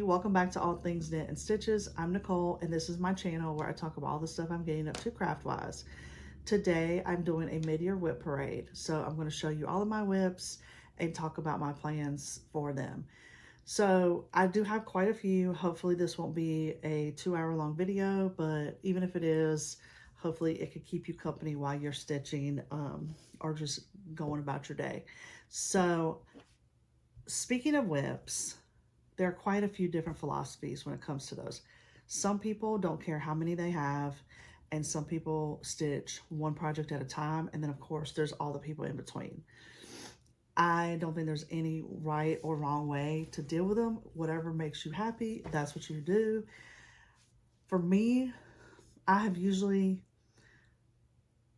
everybody, welcome back to All Things Knit and Stitches. I'm Nicole and this is my channel where I talk about all the stuff I'm getting up to craft-wise. Today I'm doing a mid-year WIP parade, so I'm going to show you all of my WIPs and talk about my plans for them. So I do have quite a few. Hopefully this won't be a 2-hour long video, but even if it is, hopefully it could keep you company while you're stitching or just going about your day. So speaking of WIPs, there are quite a few different philosophies when it comes to those. Some people don't care how many they have, and some people stitch one project at a time, and then of course there's all the people in between. I don't think there's any right or wrong way to deal with them. Whatever makes you happy, that's what you do. For me, I've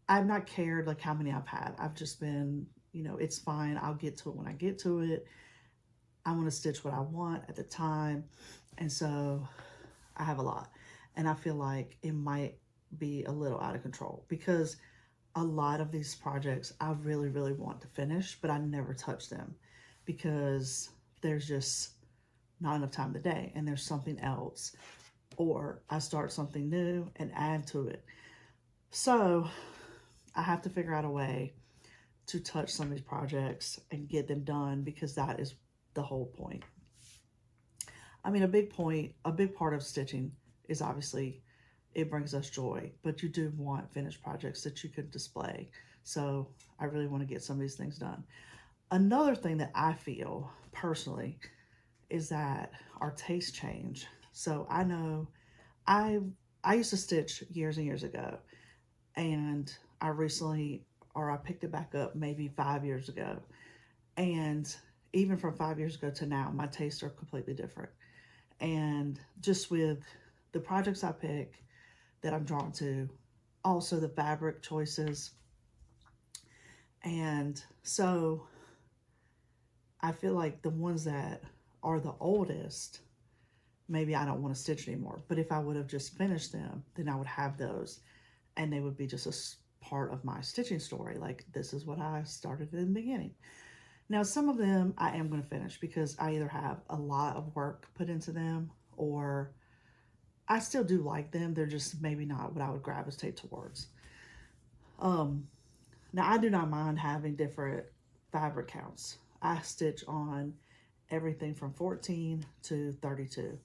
not cared like how many I've had. I've just been, it's fine. I'll get to it when I get to it. I want to stitch what I want at the time. And so I have a lot. And I feel like it might be a little out of control because a lot of these projects I really, really want to finish, but I never touch them because there's just not enough time today and there's something else, or I start something new and add to it. So I have to figure out a way to touch some of these projects and get them done because that is the whole point. I mean, a big part of stitching is obviously it brings us joy, but you do want finished projects that you can display. So I really want to get some of these things done. Another thing that I feel personally is that our tastes change. So I know I used to stitch years and years ago, and I picked it back up maybe 5 years ago. And even from 5 years ago to now, my tastes are completely different. And just with the projects I pick that I'm drawn to, also the fabric choices. And so I feel like the ones that are the oldest, maybe I don't want to stitch anymore. But if I would have just finished them, then I would have those and they would be just a part of my stitching story. Like, this is what I started in the beginning. Now, some of them I am going to finish because I either have a lot of work put into them or I still do like them. They're just maybe not what I would gravitate towards. Now, I do not mind having different fabric counts. I stitch on everything from 14 to 32.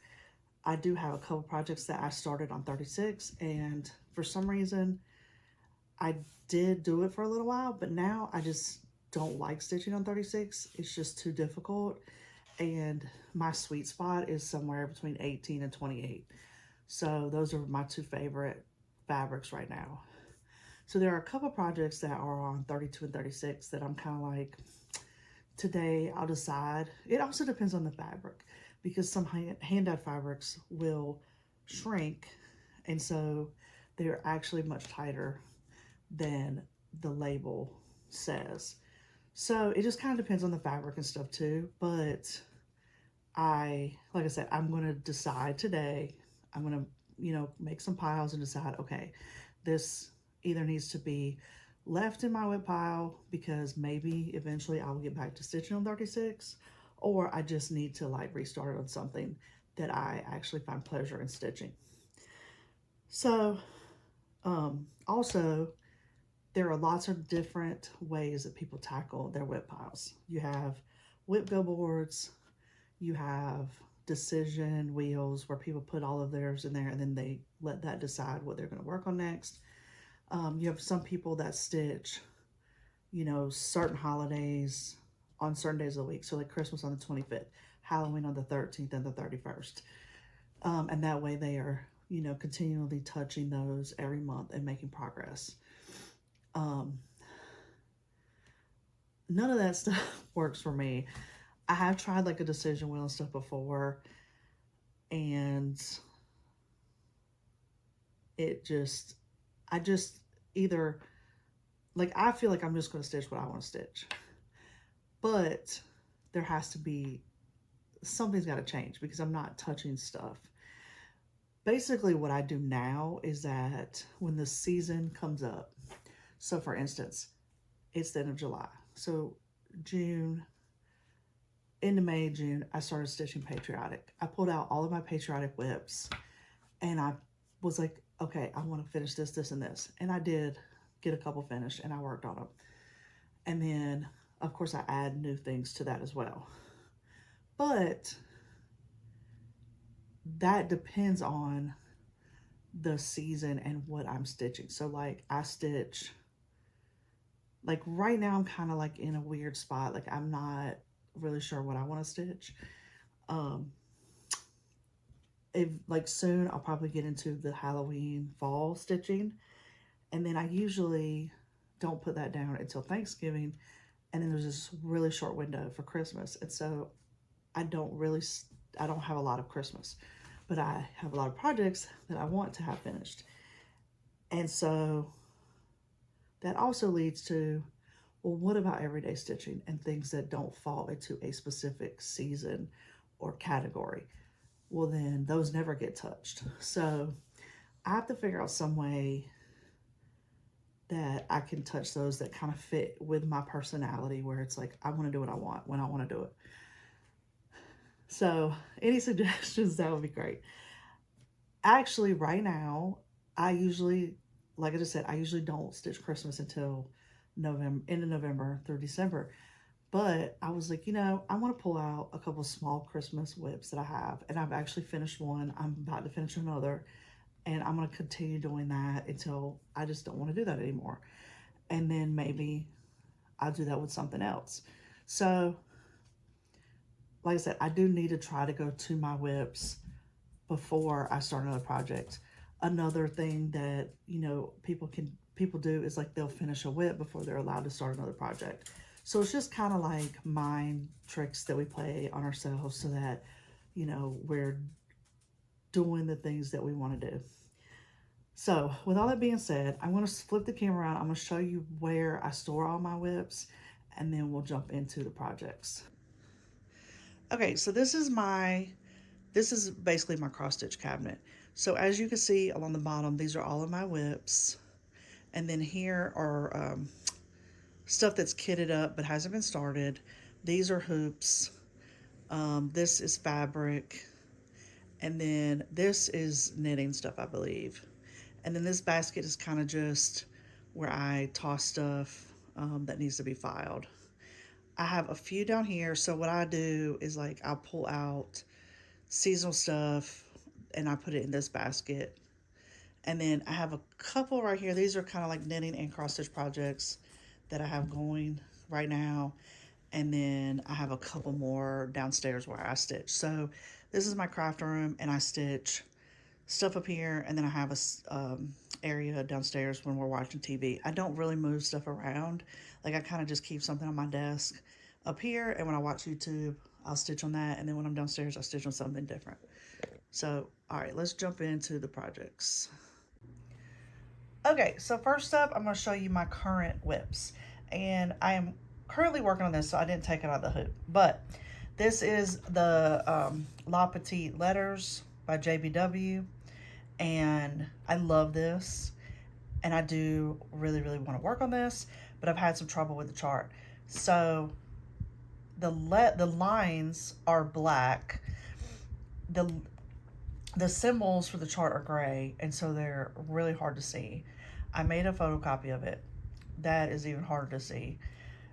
I do have a couple projects that I started on 36, and for some reason, I did do it for a little while, but now I just don't like stitching on 36. It's just too difficult, and my sweet spot is somewhere between 18 and 28. So those are my two favorite fabrics right now. So there are a couple projects that are on 32 and 36 that I'm kind of like, today I'll decide. It also depends on the fabric because some hand-dyed fabrics will shrink, and so they're actually much tighter than the label says. So it just kind of depends on the fabric and stuff too. But like I said, I'm going to decide today. I'm going to, make some piles and decide, okay, this either needs to be left in my WIP pile because maybe eventually I will get back to stitching on 36, or I just need to like restart on something that I actually find pleasure in stitching. So, also, there are lots of different ways that people tackle their WIP piles. You have WIP billboards, you have decision wheels where people put all of theirs in there and then they let that decide what they're going to work on next. You have some people that stitch, certain holidays on certain days of the week. So like Christmas on the 25th, Halloween on the 13th and the 31st. And that way they are, continually touching those every month and making progress. None of that stuff works for me. I have tried like a decision wheel and stuff before, and I just either, like, I feel like I'm just going to stitch what I want to stitch, but there has to be, something's got to change because I'm not touching stuff. Basically what I do now is that when the season comes up, so for instance, it's the end of July. So June, into May, June, I started stitching patriotic. I pulled out all of my patriotic WIPs and I was like, okay, I want to finish this, this, and this. And I did get a couple finished and I worked on them. And then, of course, I add new things to that as well. But that depends on the season and what I'm stitching. So like I stitch, like right now I'm kind of like in a weird spot. Like I'm not really sure what I want to stitch. If like soon I'll probably get into the Halloween fall stitching. And then I usually don't put that down until Thanksgiving. And then there's this really short window for Christmas. And so I don't have a lot of Christmas, but I have a lot of projects that I want to have finished. And so that also leads to, well, what about everyday stitching and things that don't fall into a specific season or category? Well, then those never get touched. So I have to figure out some way that I can touch those that kind of fit with my personality, where it's like, I want to do what I want when I want to do it. So any suggestions, that would be great. Actually, right now, I usually, like I just said, I usually don't stitch Christmas until November, end of November through December. But I was like, I want to pull out a couple small Christmas WIPs that I have. And I've actually finished one. I'm about to finish another. And I'm going to continue doing that until I just don't want to do that anymore. And then maybe I'll do that with something else. So, like I said, I do need to try to go to my WIPs before I start another project. Another thing that, people do is like they'll finish a WIP before they're allowed to start another project. So it's just kind of like mind tricks that we play on ourselves so that, we're doing the things that we want to do. So with all that being said, I'm going to flip the camera around. I'm going to show you where I store all my WIPs, and then we'll jump into the projects. Okay, so this is basically my cross stitch cabinet. So as you can see along the bottom, these are all of my WIPs. And then here are stuff that's kitted up but hasn't been started. These are hoops. This is fabric. And then this is knitting stuff, I believe. And then this basket is kind of just where I toss stuff that needs to be filed. I have a few down here. So what I do is like I'll pull out seasonal stuff and I put it in this basket. And then I have a couple right here. These are kind of like knitting and cross stitch projects that I have going right now. And then I have a couple more downstairs where I stitch. So this is my craft room, and I stitch stuff up here, and then I have a area downstairs when we're watching TV. I don't really move stuff around. Like I kind of just keep something on my desk up here, and when I watch YouTube, I'll stitch on that, and then when I'm downstairs, I stitch on something different. So, all right, let's jump into the projects. Okay, so first up, I'm going to show you my current WIPs, and I am currently working on this, so I didn't take it out of the hoop, but this is the La Petite Letters by JBW, and I love this, and I do really, really want to work on this, but I've had some trouble with the chart. So the lines are black. The symbols for the chart are gray, and so they're really hard to see. I made a photocopy of it. That is even harder to see.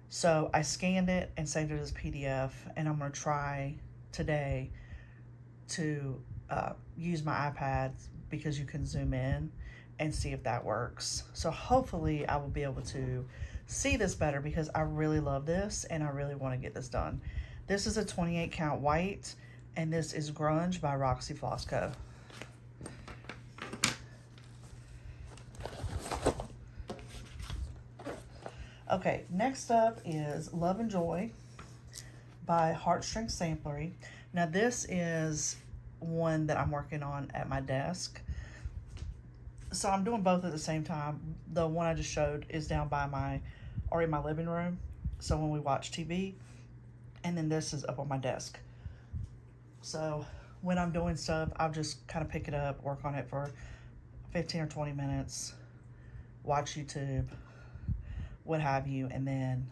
So I scanned it and saved it as PDF, and I'm going to try today to use my iPad because you can zoom in and see if that works. So hopefully I will be able to see this better because I really love this and I really want to get this done. This is a 28 count white, and this is Grunge by Roxy Flosco. Okay, next up is Love and Joy by Heartstring Samplery. Now this is one that I'm working on at my desk. So I'm doing both at the same time. The one I just showed is down by in my living room. So when we watch TV, and then this is up on my desk. So when I'm doing stuff, I'll just kind of pick it up, work on it for 15 or 20 minutes, watch YouTube, what have you, and then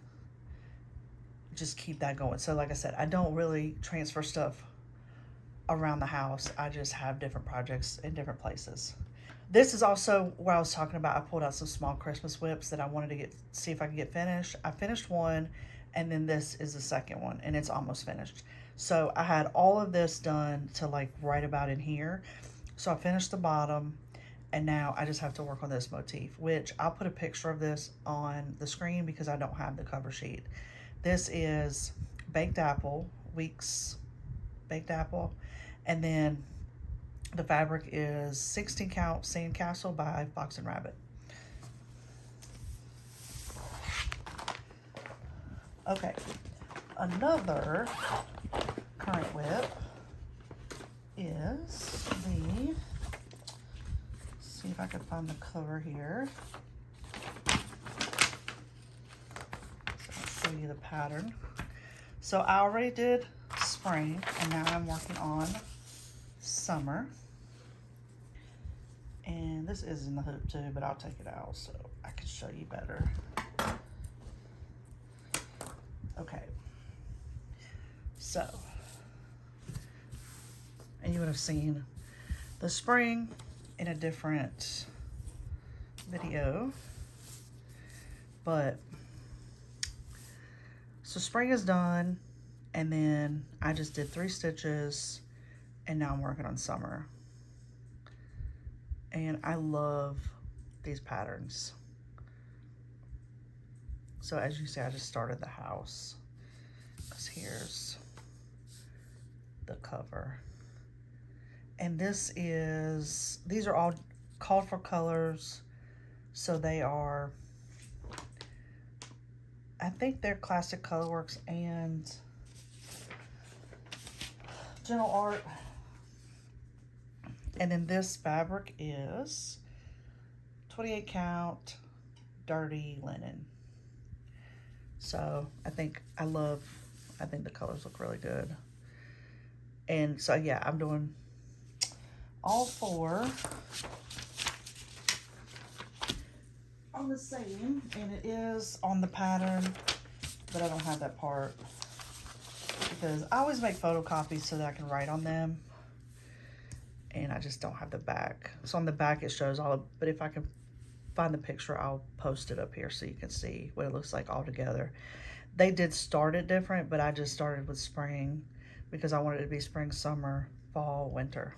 just keep that going. So like I said, I don't really transfer stuff around the house. I just have different projects in different places. This is also where I was talking about. I pulled out some small Christmas whips that I wanted to see if I could get finished. I finished one, and then this is the second one, and it's almost finished. So I had all of this done to like right about in here. So I finished the bottom, and now I just have to work on this motif, which I'll put a picture of this on the screen because I don't have the cover sheet. This is baked apple, Weeks baked apple, and then the fabric is 16 count Sandcastle by Fox and Rabbit. Okay, another current whip is the, see if I can find the cover here. So I'll show you the pattern. So I already did spring, and now I'm working on summer. And this is in the hoop too, but I'll take it out so I can show you better. Okay. So, and you would have seen the spring in a different video, but so spring is done, and then I just did 3 stitches, and now I'm working on summer. And I love these patterns. So as you see, I just started the house, because here's the cover. And these are all called for colors. So they are, I think they're Classic Colorworks and Gentle Art. And then this fabric is 28 count dirty linen. So I think the colors look really good. And so yeah, I'm doing all 4 on the same, and it is on the pattern, but I don't have that part because I always make photocopies so that I can write on them, and I just don't have the back. So on the back it shows all of, but if I can find the picture, I'll post it up here so you can see what it looks like all together. They did start it different, but I just started with spring because I wanted it to be spring, summer, fall, winter.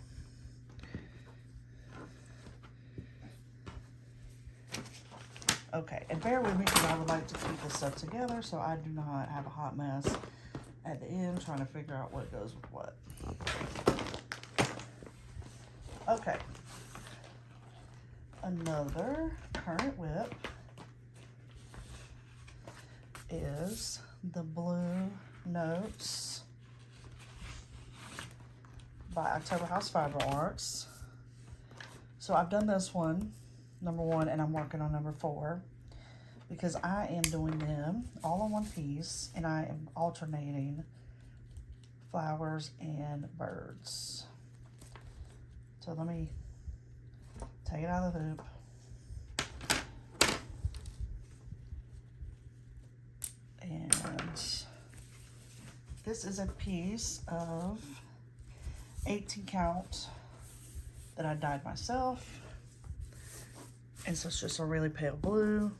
Okay, and bear with me because I would like to keep this stuff together so I do not have a hot mess at the end trying to figure out what goes with what. Okay. Another current whip is the Blue Notes by October House Fiber Arts. So I've done this one, number 1, and I'm working on number 4 because I am doing them all in one piece, and I am alternating flowers and birds. So let me take it out of the hoop. And this is a piece of 18 count that I dyed myself. And so it's just a really pale blue.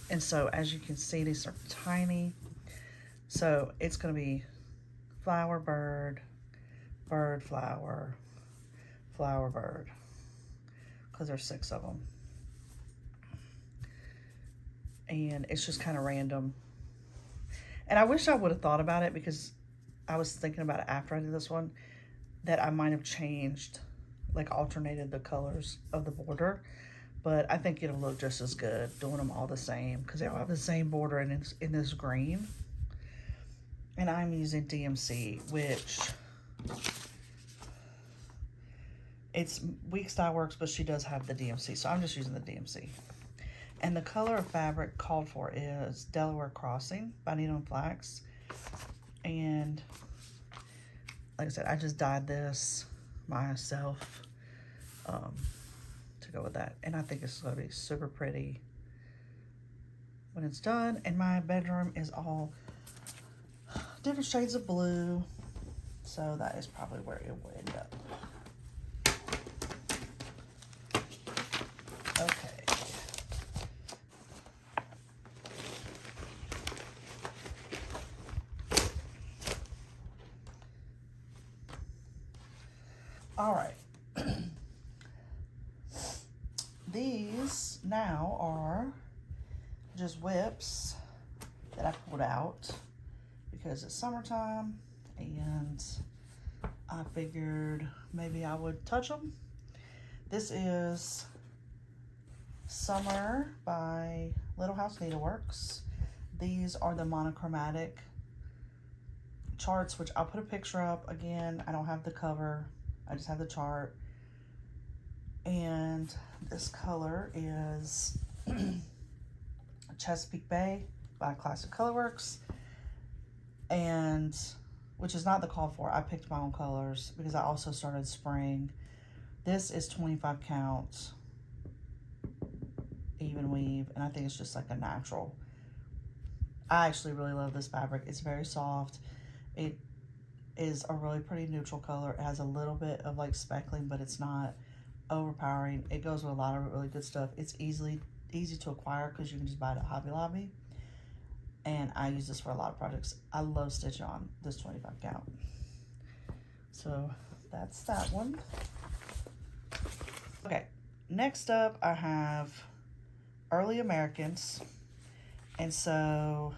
And so as you can see, these are tiny. So it's going to be flower, bird, bird, flower, flower, bird, because there's 6 of them. And it's just kind of random. And I wish I would have thought about it because I was thinking about it after I did this one, that I might have changed, like alternated the colors of the border. But I think it'll look just as good doing them all the same because they all have the same border in this green. And I'm using DMC, which it's Weeks Dye Works, but she does have the DMC, so I'm just using the DMC. And the color of fabric called for is Delaware Crossing by Needle and Flax. And like I said, I just dyed this myself to go with that. And I think it's going to be super pretty. when it's done. And my bedroom is all different shades of blue. So that is probably where it will end up. Okay. All right. These now are just whips that I pulled out because it's summertime and I figured maybe I would touch them. This is Summer by Little House Needleworks. These are the monochromatic charts, which I'll put a picture up. Again, I don't have the cover, I just have the chart. And this color is Chesapeake Bay by Classic Colorworks, and which is not the call for. I picked my own colors because I also started spring. This is 25 count even weave, and I think it's just like a natural. I actually really love this fabric. It's very soft. It is a really pretty neutral color. It has a little bit of like speckling, but it's not overpowering. It goes with a lot of really good stuff. It's easy to acquire because you can just buy it at Hobby Lobby. And I use this for a lot of projects. I love stitching on this 25 count. So that's that one. Okay, next up I have Early Americans. And so,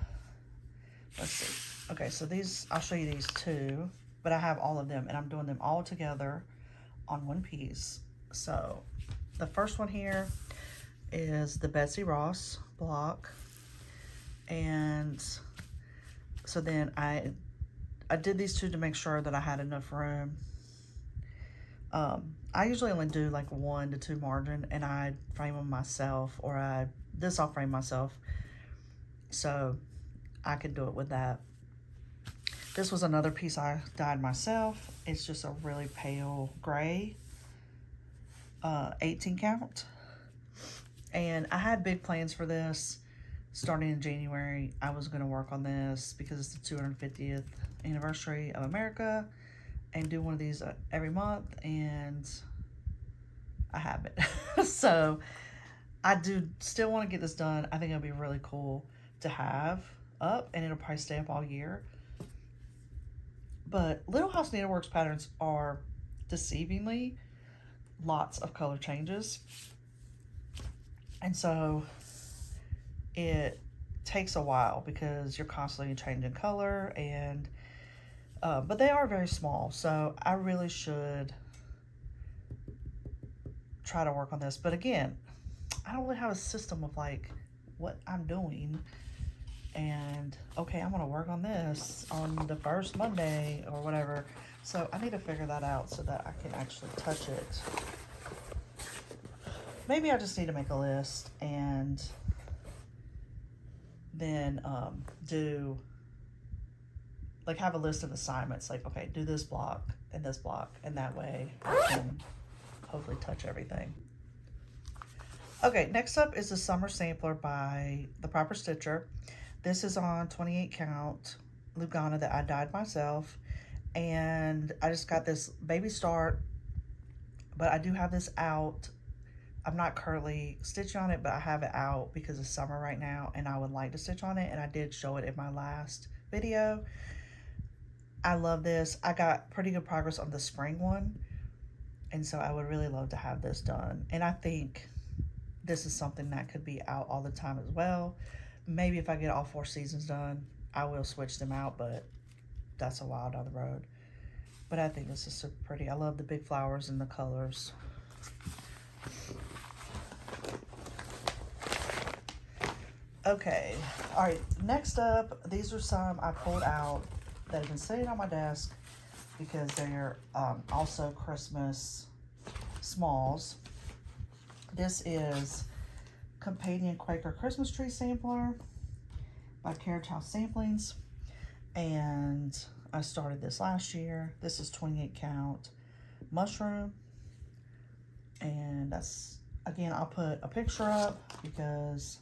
let's see. Okay, so these, I'll show you these two, but I have all of them and I'm doing them all together on one piece. So the first one here is the Betsy Ross block. And so then I did these two to make sure that I had enough room. I usually only do like 1 to 2 margin, and I frame them myself, or I'll frame myself, so I could do it with that. This was another piece I dyed myself. It's just a really pale gray, 18 count. And I had big plans for this. Starting in January, I was going to work on this because it's the 250th anniversary of America and do one of these every month, and I haven't. So I do still want to get this done. I think it'll be really cool to have up, and it'll probably stay up all year. But Little House Needleworks patterns are deceivingly lots of color changes. And so it takes a while because you're constantly changing color, and but they are very small, so I really should try to work on this. But again, I don't really have a system of like what I'm doing, and okay, I'm gonna work on this on the first Monday or whatever. So I need to figure that out so that I can actually touch it. Maybe I just need to make a list and then do like have a list of assignments, like, okay, do this block, and that way I can hopefully touch everything. Okay, next up is the Summer Sampler by The Proper Stitcher. This is on 28 count Lugana that I dyed myself, and I just got this baby start, but I do have this out. I'm not currently stitching on it, but I have it out because it's summer right now and I would like to stitch on it, and I did show it in my last video. I love this. I got pretty good progress on the spring one, and so I would really love to have this done. And I think this is something that could be out all the time as well. Maybe if I get all 4 seasons done, I will switch them out, but that's a while down the road. But I think this is super pretty. I love the big flowers and the colors. Okay, all right, next up, these are some I pulled out that have been sitting on my desk because they're also Christmas smalls. This is Companion Quaker Christmas Tree Sampler by Carriage House Samplings, and I started this last year. This is 28 count mushroom, and that's, again, I'll put a picture up because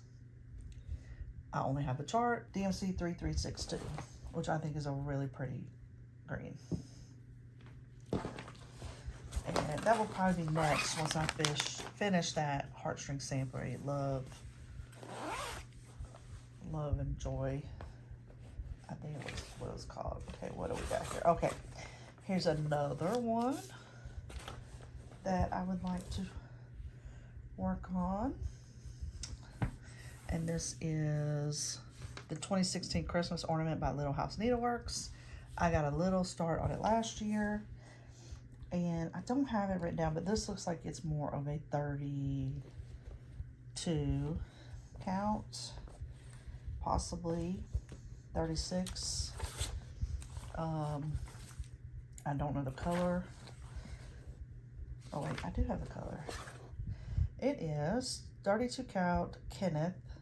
I only have the chart, DMC 3362, which I think is a really pretty green. And that will probably be next once I finish that Heartstring Samplery Love and Joy. I think it was what it was called. Okay, what do we got here? Okay, here's another one that I would like to work on. And this is the 2016 Christmas Ornament by Little House Needleworks. I got a little start on it last year. And I don't have it written down, but this looks like it's more of a 32 count, possibly 36. I don't know the color. Oh wait, I do have the color. It is 32 count Kenneth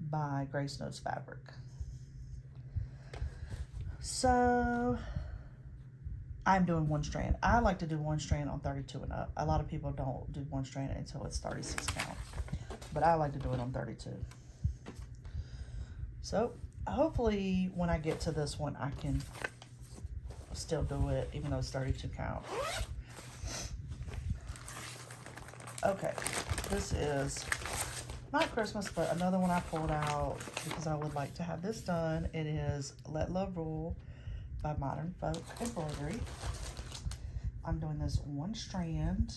by Grace Notes Fabric. So I'm doing one strand. I like to do one strand on 32 and up. A lot of people don't do one strand until it's 36 count, but I like to do it on 32. So hopefully when I get to this one, I can still do it even though it's 32 count. Okay, this is not Christmas, but another one I pulled out because I would like to have this done. It is Let Love Rule by Modern Folk Embroidery. I'm doing this one strand.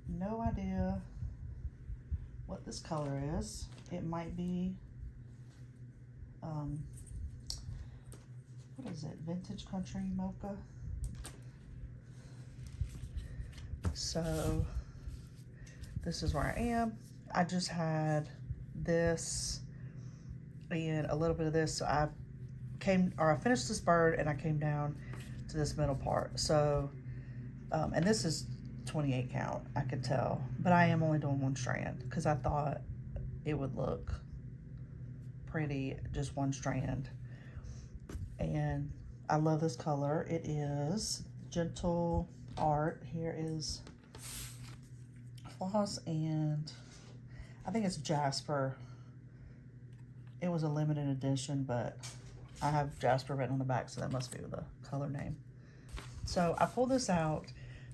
No idea what this color is. It might be, what is it? Vintage Country Mocha. So this is where I am. I just had this and a little bit of this. So I finished this bird and I came down to this middle part. So, and this is 28 count, I could tell, but I am only doing one strand because I thought it would look pretty, just one strand. And I love this color. It is Gentle Art. Here is floss and I think it's Jasper. It was a limited edition, but I have Jasper written on the back, so that must be the color name. So I pulled this out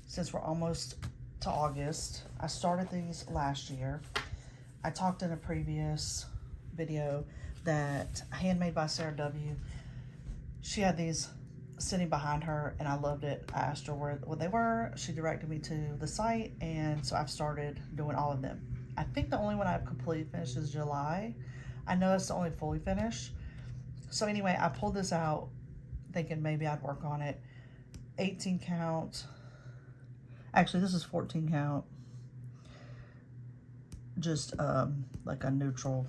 since we're almost to August. I started these last year. I talked in a previous video that Handmade by Sarah W. She had these sitting behind her and I loved it. I asked her what they were. She directed me to the site, and so I've started doing all of them. I think the only one I've completely finished is July. I know it's the only fully finished. So anyway, I pulled this out thinking maybe I'd work on it. 18 count. Actually, this is 14 count. Just like a neutral.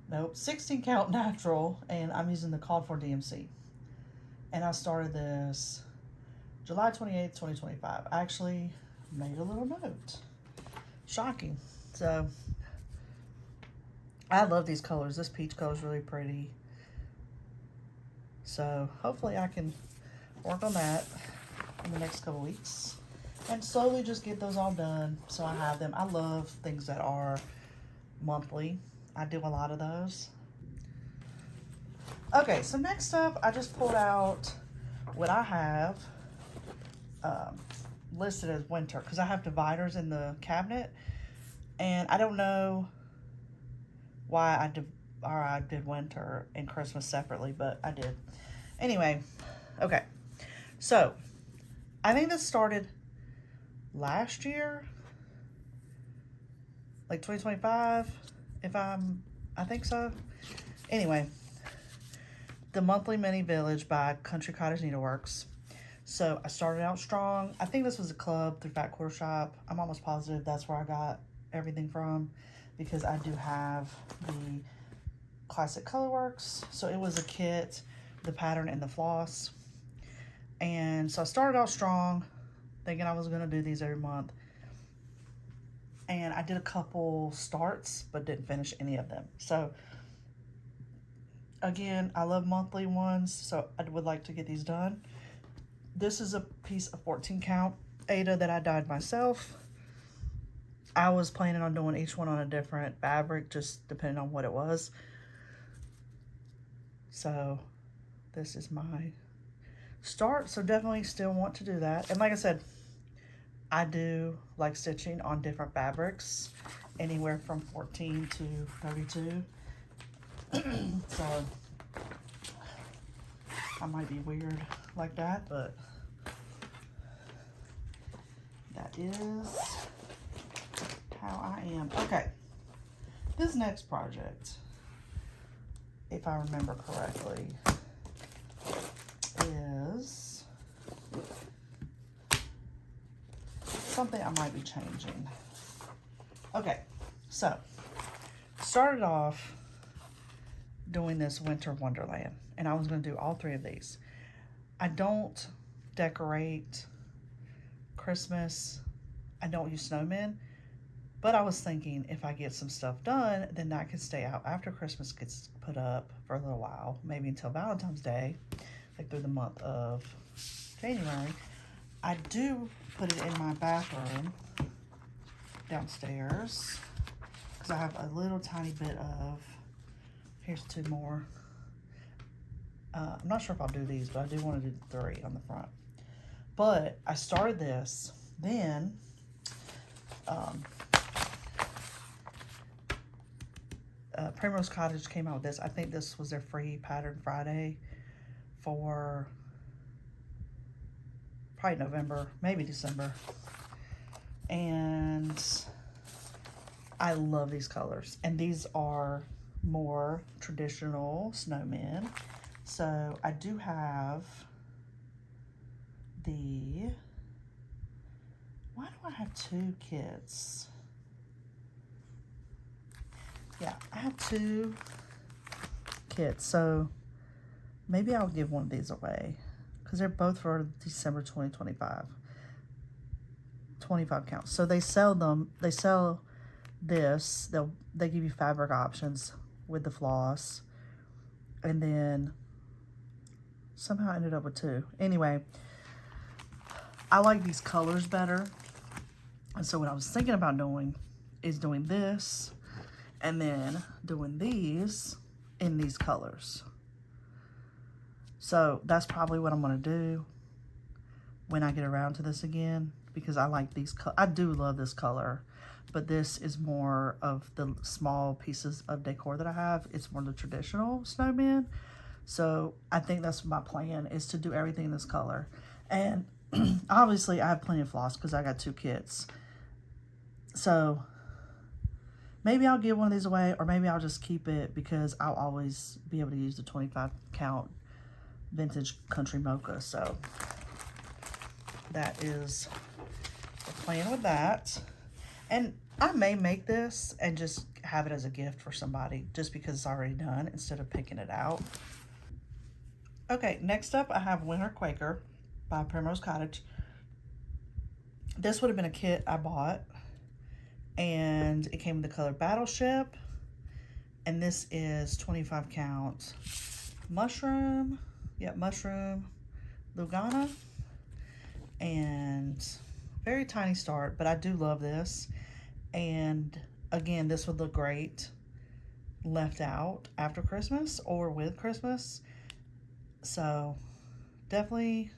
Nope, 16 count natural, and I'm using the called for DMC. And I started this July 28th, 2025. I actually made a little note. Shocking. So I love these colors. This peach color is really pretty. So hopefully I can work on that in the next couple weeks and slowly just get those all done so I have them. I love things that are monthly. I do a lot of those. Okay, so next up, I just pulled out what I have listed as winter because I have dividers in the cabinet, and I don't know why I did winter and Christmas separately, but I did. Anyway, okay, so I think this started last year, like 2025, I think so. Anyway, the Monthly Mini Village by Country Cottage Needleworks. So I started out strong. I think this was a club through Fat Quarter Shop. I'm almost positive that's where I got everything from because I do have the Classic Colorworks. So it was a kit, the pattern, and the floss. And so I started out strong, thinking I was going to do these every month. And I did a couple starts, but didn't finish any of them. So again, I love monthly ones, so I would like to get these done. This is a piece of 14 count Ada that I dyed myself. I was planning on doing each one on a different fabric, just depending on what it was. So this is my start. So definitely still want to do that. And like I said, I do like stitching on different fabrics, anywhere from 14 to 32. So I might be weird like that, but that is how I am. Okay, this next project, if I remember correctly, is something I might be changing. Okay, so started off doing this Winter Wonderland, and I was going to do all 3 of these. I don't decorate Christmas. I don't use snowmen, but I was thinking if I get some stuff done, then that can stay out after Christmas gets put up for a little while, maybe until Valentine's Day, like through the month of January. I do put it in my bathroom downstairs because I have a little tiny bit of, here's 2 more. I'm not sure if I'll do these, but I do want to do 3 on the front. But I started this, then Primrose Cottage came out with this. I think this was their free Pattern Friday for probably November, maybe December. And I love these colors. And these are more traditional snowmen. So I do have the, why do I have 2 kits? Yeah, I have 2 kits, so maybe I'll give one of these away because they're both for December 2025. 25 counts. So they sell them, they sell this, they give you fabric options with the floss, and then somehow I ended up with 2. Anyway, I like these colors better, and so what I was thinking about doing is doing this and then doing these in these colors. So that's probably what I'm going to do when I get around to this again, because I like these. I do love this color, but this is more of the small pieces of decor that I have. It's more the traditional snowman. So I think that's my plan, is to do everything in this color. And obviously I have plenty of floss because I got 2 kits. So maybe I'll give one of these away, or maybe I'll just keep it because I'll always be able to use the 25 count vintage country mocha. So that is the plan with that. And I may make this and just have it as a gift for somebody just because it's already done instead of picking it out. Okay, next up I have Winter Quaker by Primrose Cottage. This would have been a kit I bought, and it came with the color Battleship, and this is 25 count mushroom, mushroom Lugana, and very tiny start, but I do love this. And again, this would look great left out after Christmas or with Christmas, so definitely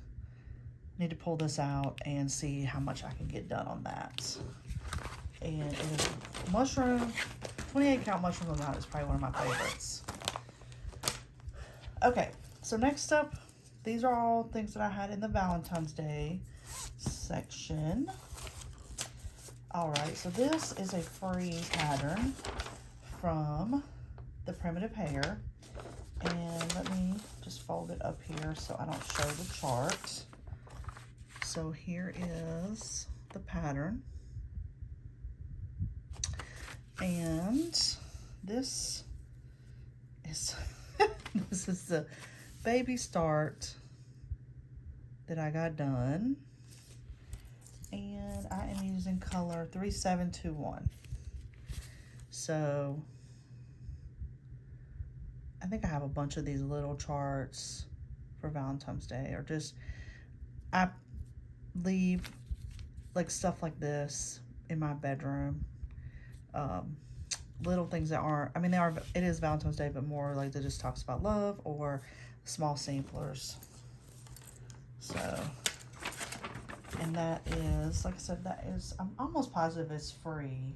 need to pull this out and see how much I can get done on that. And it is mushroom, 28 count mushroom amount is probably one of my favorites. Okay, so next up, these are all things that I had in the Valentine's Day section. All right, so this is a free pattern from the Primitive Hair. And let me just fold it up here so I don't show the chart. So here is the pattern. And this is this is the baby start that I got done. And I am using color 3721. So I think I have a bunch of these little charts for Valentine's Day, or just I leave like stuff like this in my bedroom. Little things that aren't, I mean, it is Valentine's Day, but more like that just talks about love, or small samplers. So, and that is, like I said, that is, I'm almost positive it's free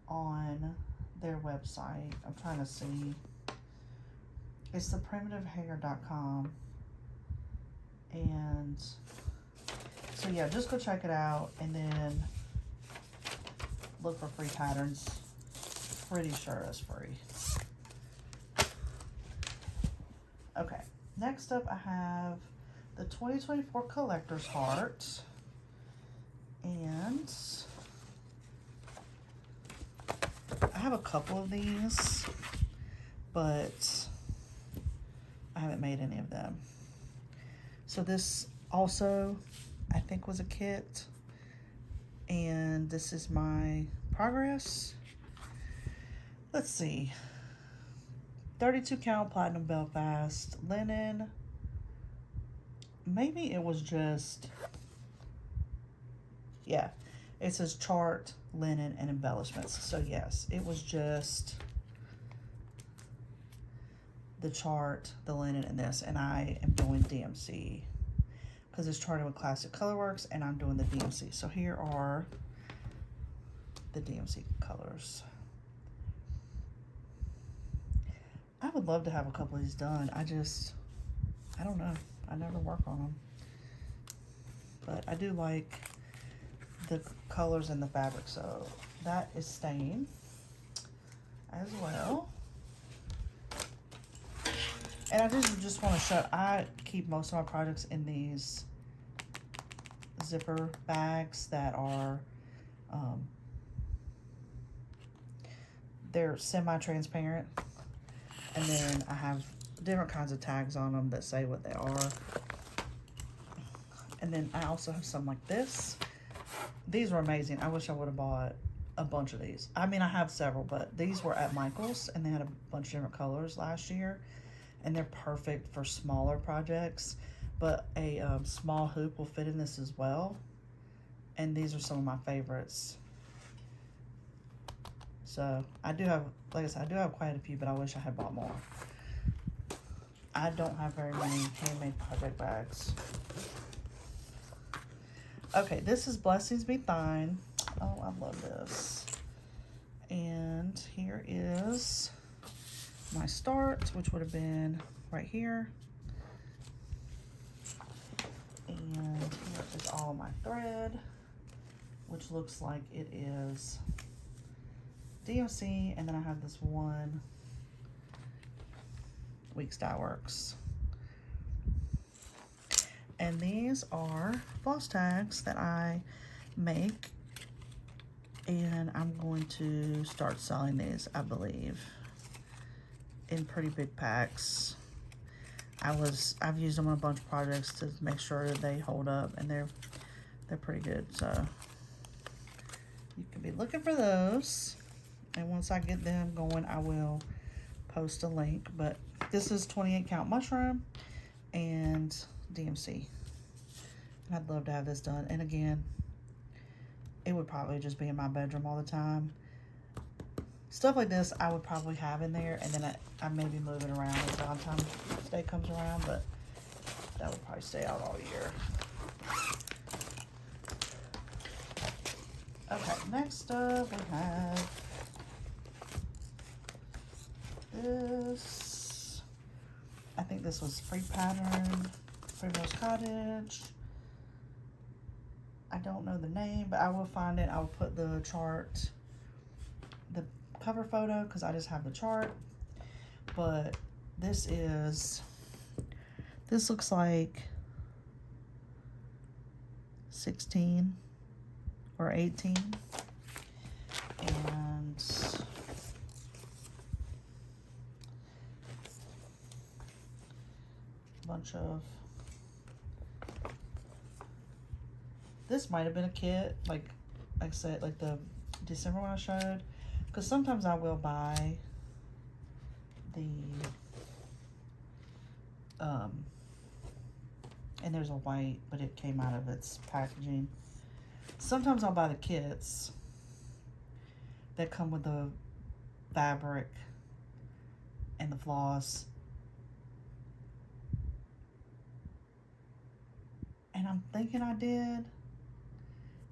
on their website. I'm trying to see. It's theprimitivehair.com. And so yeah, just go check it out and then look for free patterns. Pretty sure it's free. Okay, next up I have the 2024 Collector's Heart. And I have a couple of these, but I haven't made any of them. So this also, I think, was a kit. And this is my progress. Let's see. 32 count platinum Belfast linen. Maybe it was just, yeah, it says chart, linen, and embellishments. So yes, it was just the chart, the linen, and this. And I am doing DMC because it's charted with Classic Colorworks, and I'm doing the DMC. So here are the DMC colors. I would love to have a couple of these done. I don't know. I never work on them. But I do like the colors and the fabric. So that is staying as well. And I just want to show, I keep most of my projects in these zipper bags that are, they're semi-transparent. And then I have different kinds of tags on them that say what they are. And then I also have some like this. These were amazing. I wish I would have bought a bunch of these. I mean, I have several, but these were at Michael's, and they had a bunch of different colors last year. And they're perfect for smaller projects. But a small hoop will fit in this as well. And these are some of my favorites. So I do have, like I said, I do have quite a few, but I wish I had bought more. I don't have very many handmade project bags. Okay, this is Blessings Be Thine. Oh, I love this. And here is my start, which would have been right here. And here is all my thread, which looks like it is DMC, and then I have this one Weeks Dye Works. And these are floss tags that I make, and I'm going to start selling these, I believe, in pretty big packs. I've used them on a bunch of projects to make sure that they hold up, and they're pretty good. So you can be looking for those. And once I get them going, I will post a link. But this is 28 count mushroom and DMC. And I'd love to have this done. And again, it would probably just be in my bedroom all the time. Stuff like this I would probably have in there, and then I may be moving around as Valentine's Day comes around, but that would probably stay out all year. Okay, next up we have this. I think this was free pattern, Primrose Cottage. I don't know the name, but I will find it. I'll put the chart, the cover photo, because I just have the chart. But this looks like 16 or 18. And a bunch of, this might have been a kit, like I said, like the December one I showed, because sometimes I will buy the and there's a white, but it came out of its packaging. Sometimes I'll buy the kits that come with the fabric and the floss. And I'm thinking I did,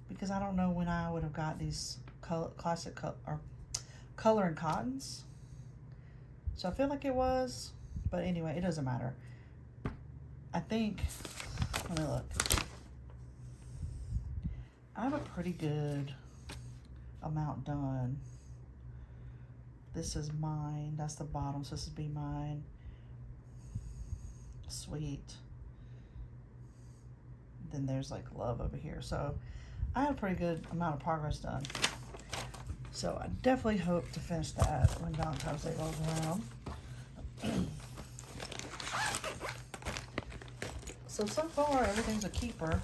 because I don't know when I would have got these classic color and cottons. So I feel like it was, but anyway, it doesn't matter. I think, let me look. I have a pretty good amount done. This is mine. That's the bottom, so this would be mine. Sweet. Then there's like love over here. So I have a pretty good amount of progress done. So I definitely hope to finish that when Valentine's Day rolls around. So far, everything's a keeper.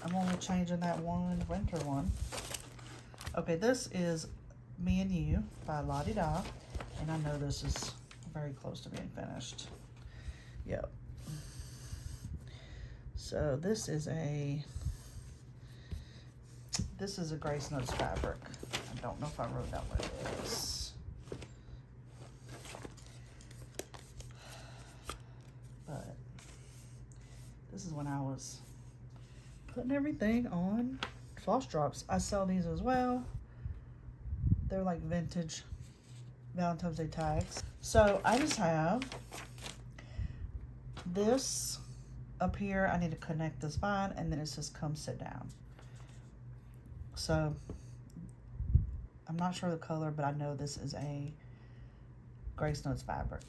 I'm only changing that one winter one. Okay, this is Me and You by La Di Da. And I know this is very close to being finished. Yep. So this is a Grace Notes fabric. I don't know if I wrote down what it is. But this is when I was putting everything on floss drops. I sell these as well. They're like vintage Valentine's Day tags. So I just have this up here. I need to connect this vine, and then it says come sit down. So I'm not sure the color, but I know this is a Grace Notes fabric.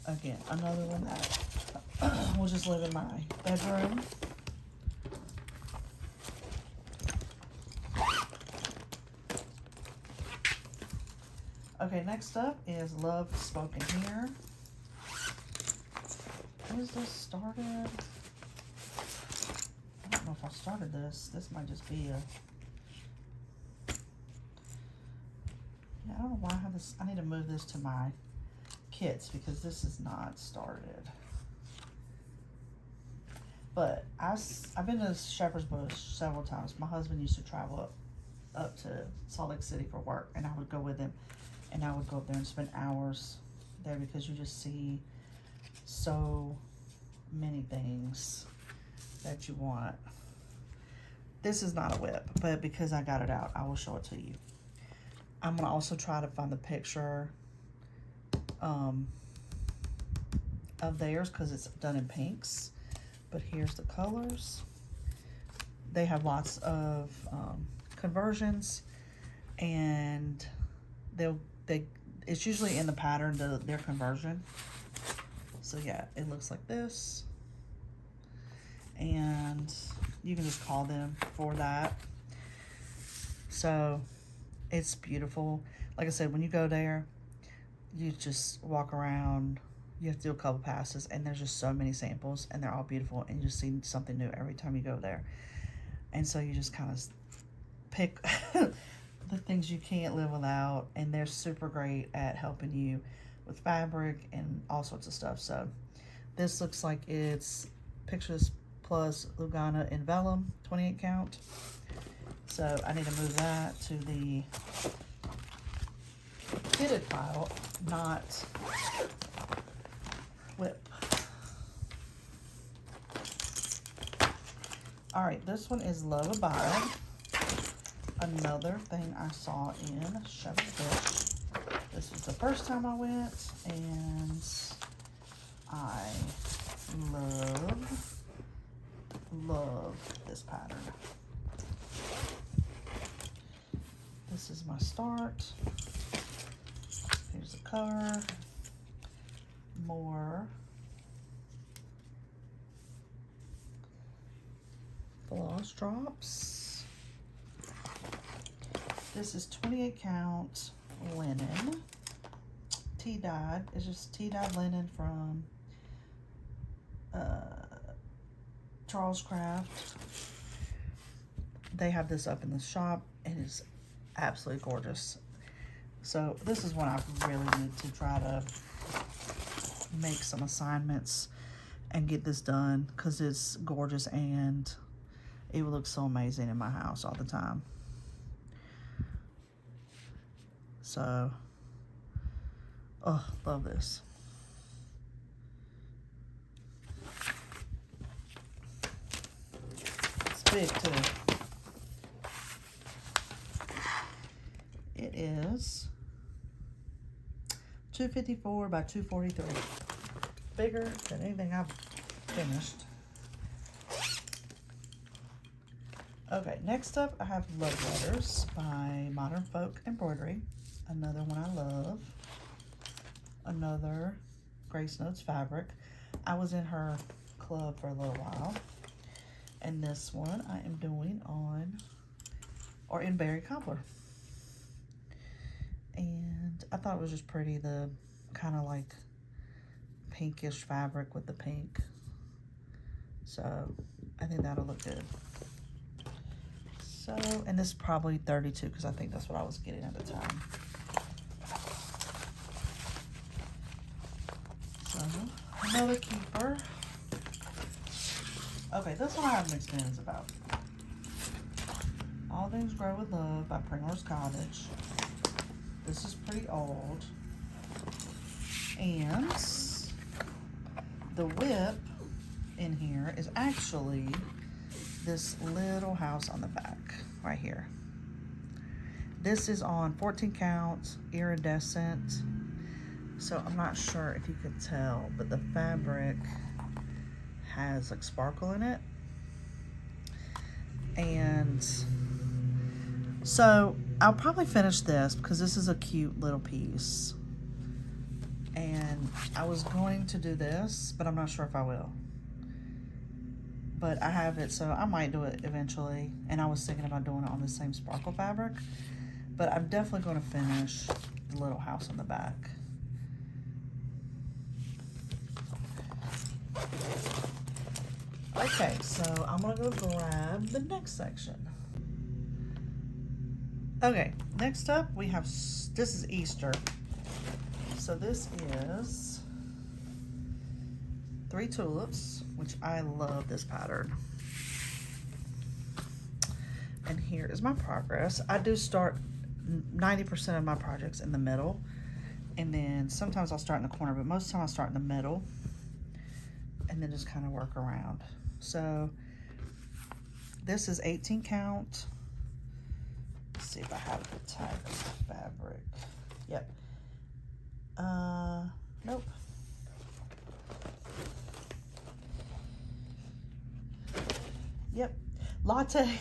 Again, another one that will just live in my bedroom. Okay, next up is Love Spoken Here. Is this started? I don't know if I started this. This might just be a... Yeah, I don't know why I have this. I need to move this to my kits because this is not started. But I've been to Shepherd's Bush several times. My husband used to travel up to Salt Lake City for work, and I would go with him. And I would go up there and spend hours there because you just see so many things that you want. This is not a whip, but because I got it out, I will show it to you. I'm gonna also try to find the picture of theirs because it's done in pinks. But here's the colors. They have lots of conversions, and it's usually in the pattern, their conversion. So yeah, it looks like this. And you can just call them for that. So it's beautiful. Like I said, when you go there, you just walk around. You have to do a couple passes, and there's just so many samples, and they're all beautiful, and you just see something new every time you go there. And so you just kind of pick the things you can't live without, and they're super great at helping you with fabric and all sorts of stuff. So this looks like it's Pictures Plus Lugana in Vellum, 28 count. So I need to move that to the kitted pile, not whip. All right, this one is Love Abide. Another thing I saw in Shepherd's Bush. This was the first time I went, and I love this pattern. This is my start. Here's the cover. More floss drops. This is 28 count linen. Tea-dyed. It's just tea-dyed linen from Charles Craft. They have this up in the shop, and it's absolutely gorgeous. So this is one I really need to try to make some assignments and get this done because it's gorgeous and it would look so amazing in my house all the time. So, oh, love this. It's big too. It is 254 by 243. Bigger than anything I've finished. Okay, next up I have Love Letters by Modern Folk Embroidery. Another one I love. Another Grace Notes fabric. I was in her club for a little while. And this one I am doing on, or in Berry Cobbler. And I thought it was just pretty, the kind of like pinkish fabric with the pink. So I think that'll look good. So, and this is probably 32 because I think that's what I was getting at the time. So, another keeper. Okay, this one I have mixed feelings about. All Things Grow with Love by Pringler's Cottage. This is pretty old. And the whip in here is actually this little house on the back right here. This is on 14 count iridescent. So I'm not sure if you could tell, but the fabric has like sparkle in it. And so I'll probably finish this because this is a cute little piece. And I was going to do this, but I'm not sure if I will. But I have it, so I might do it eventually. And I was thinking about doing it on the same sparkle fabric. But I'm definitely going to finish the little house on the back. Okay, so I'm going to go grab the next section. Okay, next up we have, this is Easter. So this is 3 tulips, which I love this pattern. And here is my progress. I do start 90% of my projects in the middle, and then sometimes I'll start in the corner, but most of the time I'll start in the middle and then just kind of work around. So this is 18 count. Let's see if I have the tag of the fabric. Yep. Nope. Yep. Latte.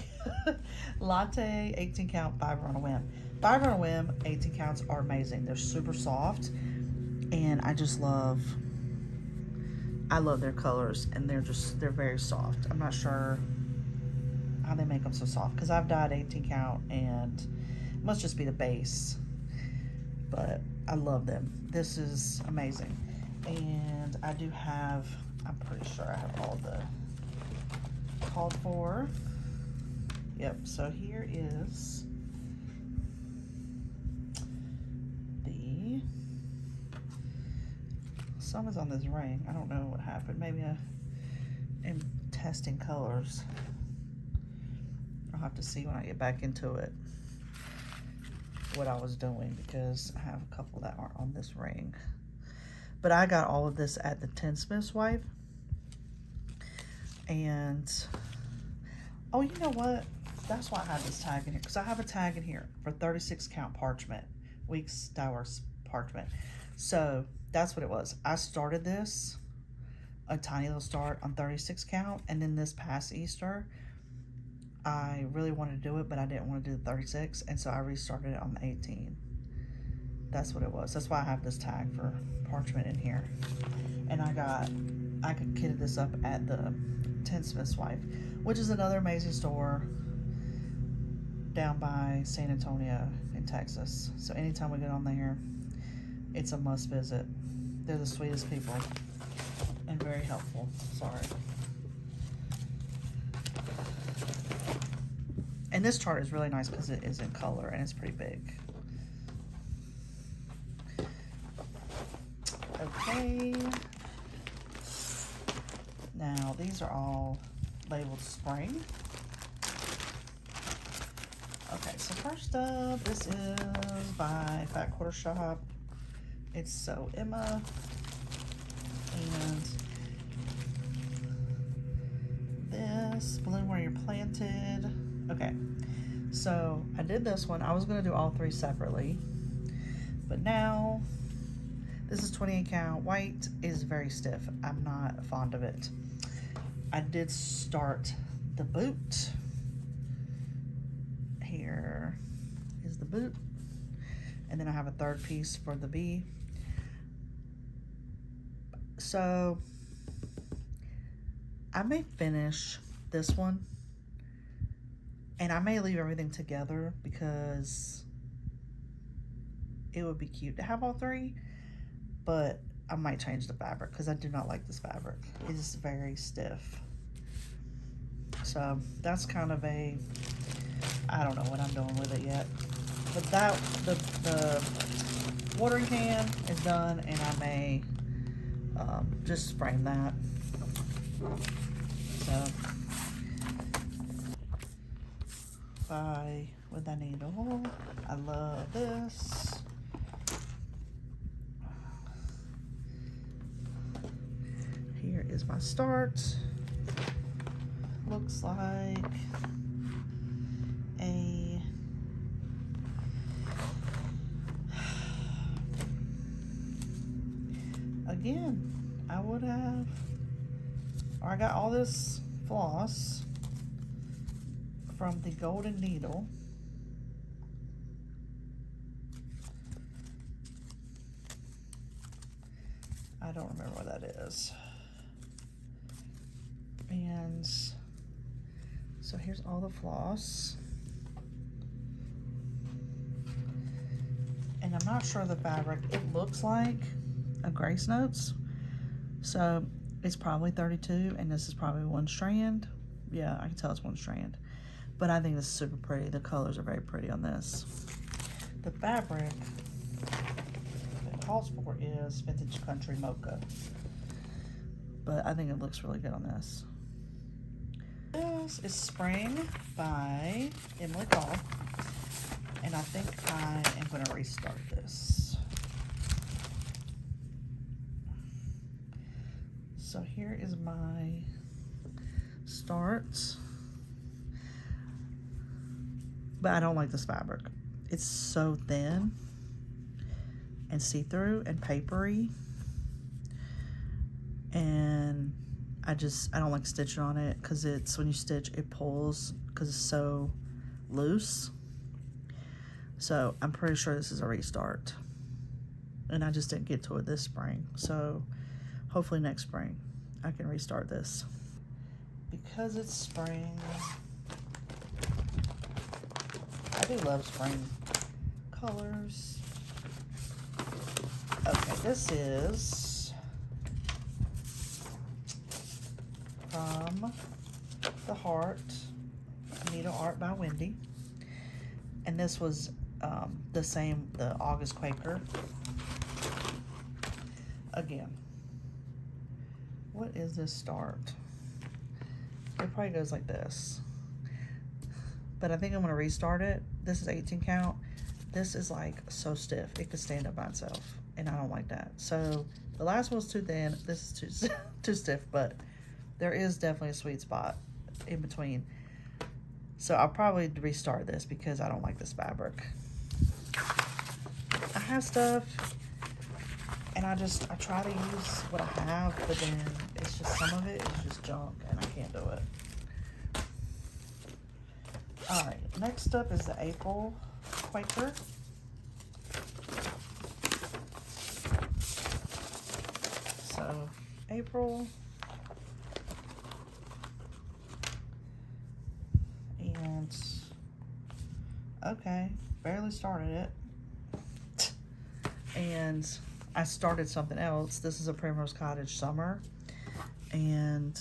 Latte 18 count fiber on a whim. Fiber on a whim 18 counts are amazing. They're super soft, and I love their colors, and they're very soft. I'm not sure how they make them so soft because I've dyed 18 count and it must just be the base, but I love them. This is amazing. And I do have, I'm pretty sure I have all the called for. Yep, so here is the, some is on this ring. I don't know what happened. Maybe I am testing colors. I'll have to see when I get back into it what I was doing, because I have a couple that aren't on this ring. But I got all of this at the Tinsmith's Wife. And, oh, you know what? That's why I have this tag in here, because I have a tag in here for 36 count parchment, Weeks Dowers parchment. So that's what it was. I started this, a tiny little start on 36 count, and then this past Easter, I really wanted to do it, but I didn't want to do the 36, and so I restarted it on the 18. That's what it was. That's why I have this tag for parchment in here. And I could kitted this up at the Tinsmith's Wife, which is another amazing store down by San Antonio in Texas. So anytime we get on there, it's a must visit. They're the sweetest people and very helpful. Sorry. And this chart is really nice because it is in color and it's pretty big. Okay. Now, these are all labeled spring. Okay, so first up, this is by Fat Quarter Shop. It's So Emma. And this, Bloom Where You're Planted. Okay, so I did this one. I was going to do all three separately. But now, this is 28 count. White is very stiff. I'm not fond of it. I did start the boot. Here is the boot. And then I have a third piece for the bee. So I may finish this one. And I may leave everything together because it would be cute to have all three. But I might change the fabric because I do not like this fabric. It is very stiff. So that's kind of a, I don't know what I'm doing with it yet. But that, the watering can is done, and I may just frame that. So, with that needle, I love this. Here is my start. Looks like a again, I would have, or I got all this floss from the Golden Needle. I don't remember what that is. And so here's all the floss. And I'm not sure the fabric. It looks like a Grace Notes. So it's probably 32, and this is probably one strand. Yeah, I can tell it's one strand. But I think this is super pretty. The colors are very pretty on this. The fabric it calls for is Vintage Country Mocha. But I think it looks really good on this. This is Spring by Emily Call. And I think I am going to restart this. So here is my start. But I don't like this fabric. It's so thin and see-through and papery. And I don't like stitching on it because it's, when you stitch, it pulls because it's so loose. So I'm pretty sure this is a restart. And I just didn't get to it this spring. So hopefully next spring I can restart this. Because it's spring, I do love spring colors. Okay, this is from The Heart, Needle Art by Wendy. And this was the August Quaker. Again, what is this start? It probably goes like this. But I think I'm going to restart it. This is 18 count. This is like so stiff. It could stand up by itself. And I don't like that. So the last one was too thin. This is too stiff. But there is definitely a sweet spot in between. So I'll probably restart this because I don't like this fabric. I have stuff. And I try to use what I have. But then it's just, some of it is just junk. And I can't do it. Alright, next up is the April Quaker. So, April. And, okay, barely started it. And I started something else. This is a Primrose Cottage Summer. And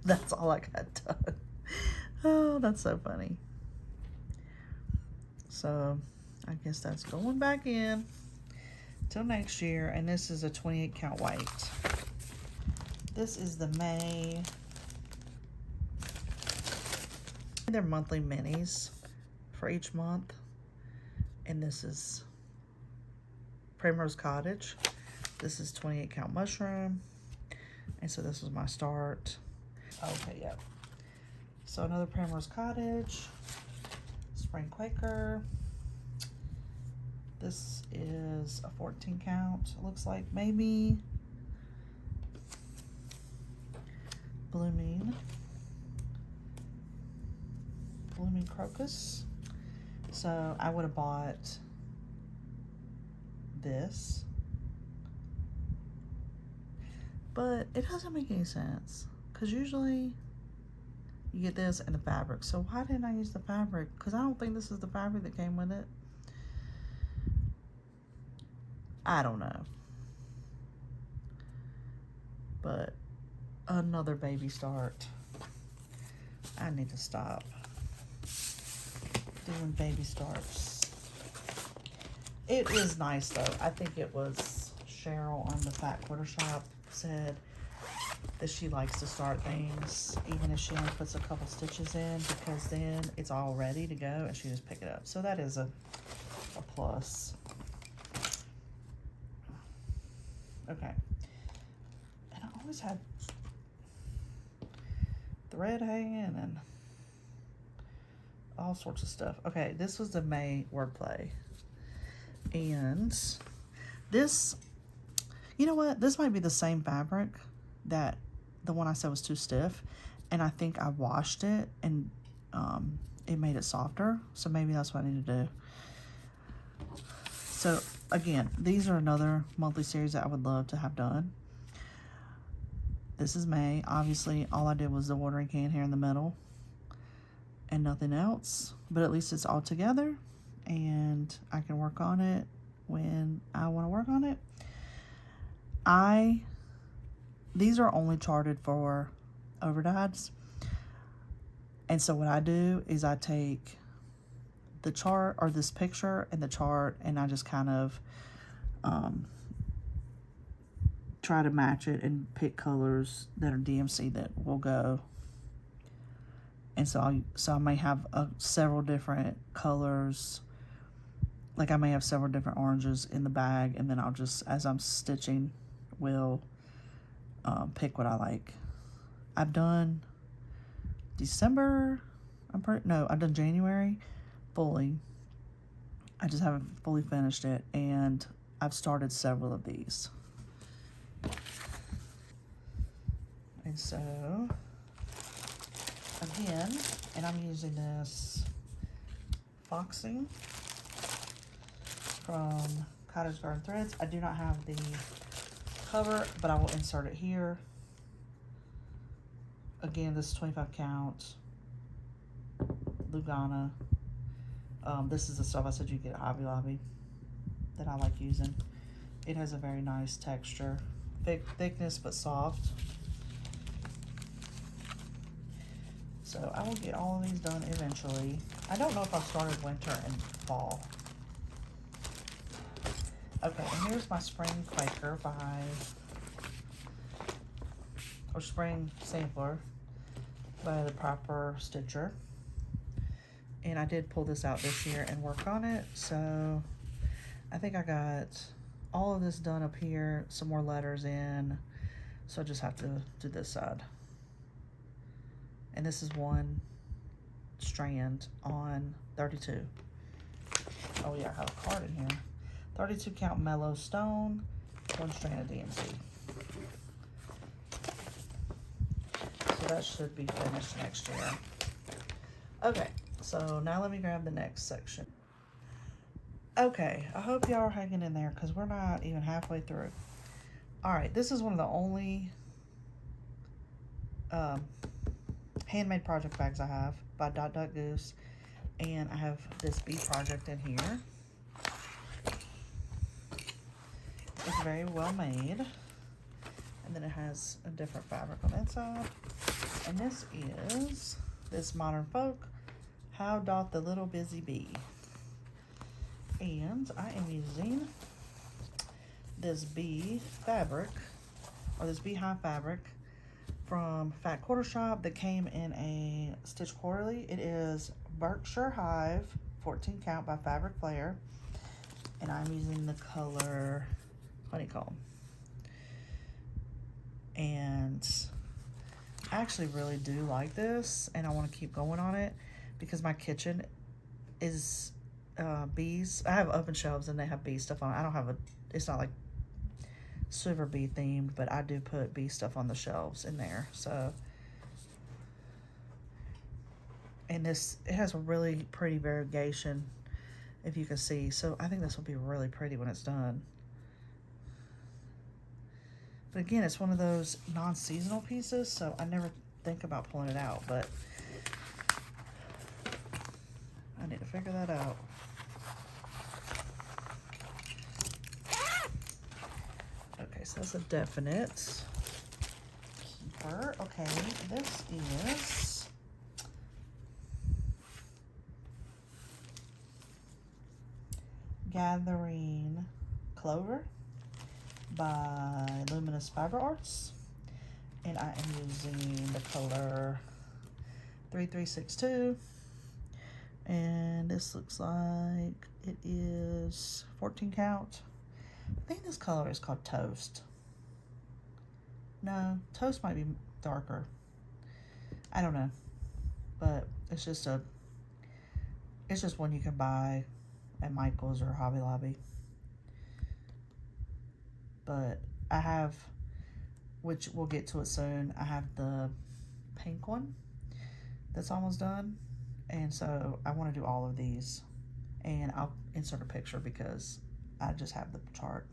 that's all I got done. Oh, that's so funny. So, I guess that's going back in till next year. And this is a 28 count white. This is the May. They're monthly minis for each month. And this is Primrose Cottage. This is 28 count mushroom. And so this was my start. Okay, yep. So another Primrose Cottage. Spring Quaker. This is a 14 count. It looks like maybe Blooming Crocus. So I would have bought this, but it doesn't make any sense because usually you get this and the fabric. So why didn't I use the fabric? Because I don't think this is the fabric that came with it. I don't know. But another baby start. I need to stop doing baby starts. It is nice though. I think it was Cheryl on the Fat Quarter Shop said that she likes to start things even if she only puts a couple stitches in, because then it's all ready to go and she just pick it up. So that is a plus. Okay. And I always had thread hanging and all sorts of stuff. Okay, this was the May wordplay. And this, you know what? This might be the same fabric that the one I said was too stiff. And I think I washed it and it made it softer. So maybe that's what I need to do. So again, these are another monthly series that I would love to have done. This is May. Obviously, all I did was the watering can here in the middle and nothing else. But at least it's all together and I can work on it when I want to work on it. These are only charted for overdyes. And so what I do is I take the chart or this picture and the chart and I just kind of try to match it and pick colors that are DMC that will go. And so I may have several different colors. Like I may have several different oranges in the bag, and then I'll just, as I'm stitching, will pick what I like. I've done December. I've done January fully. I just haven't fully finished it, and I've started several of these. And so again, and I'm using this Foxing from Cottage Garden Threads. I do not have the cover, but I will insert it here. Again, this is 25 count Lugana. This is the stuff I said you get at Hobby Lobby that I like using. It has a very nice texture, thickness but soft. So I will get all of these done eventually. I don't know if I've started winter and fall. Okay, and here's my Spring Quaker or Spring Sampler by the Proper Stitcher. And I did pull this out this year and work on it. So I think I got all of this done up here, some more letters in. So I just have to do this side. And this is one strand on 32. Oh yeah, I have a card in here. 32 count Mellow Stone, one strand of DMC. So that should be finished next year. Okay, so now let me grab the next section. Okay, I hope y'all are hanging in there because we're not even halfway through. All right, this is one of the only handmade project bags I have by Dot Dot Goose, and I have this bee project in here. It's very well made, and then it has a different fabric on the inside. And this is this Modern Folk, How Doth the Little Busy Bee. And I am using this bee fabric, or this beehive fabric from Fat Quarter Shop that came in a Stitch Quarterly. It is Berkshire Hive 14 count by Fabric Flair, and I'm using the color Honeycomb. And I actually really do like this, and I want to keep going on it because my kitchen is bees. I have open shelves and they have bee stuff on it. I don't have a, it's not like super bee themed, but I do put bee stuff on the shelves in there. So, and this, it has a really pretty variegation, if you can see. So I think this will be really pretty when it's done. But again, it's one of those non-seasonal pieces, so I never think about pulling it out, but I need to figure that out. Okay, so that's a definite keeper. Okay, this is Gathering Clover by Luminous Fiber Arts, and I am using the color 3362, and this looks like it is 14 count. I think this color is called Toast. No, Toast might be darker. I don't know, but it's just one you can buy at Michael's or Hobby Lobby. But I have, which we'll get to it soon, I have the pink one that's almost done. And so I want to do all of these. And I'll insert a picture because I just have the chart.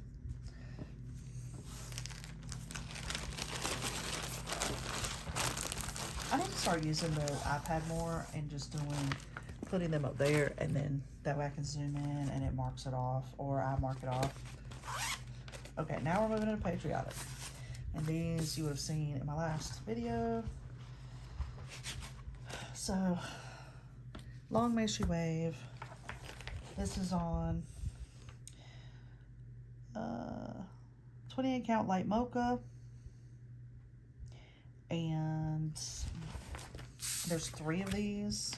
I need to start using the iPad more and just putting them up there, and then that way I can zoom in and it marks it off, or I mark it off. Okay, now we're moving into Patriotic. And these you would have seen in my last video. So, Long May She Wave. This is on 28 count light mocha. And there's 3 of these.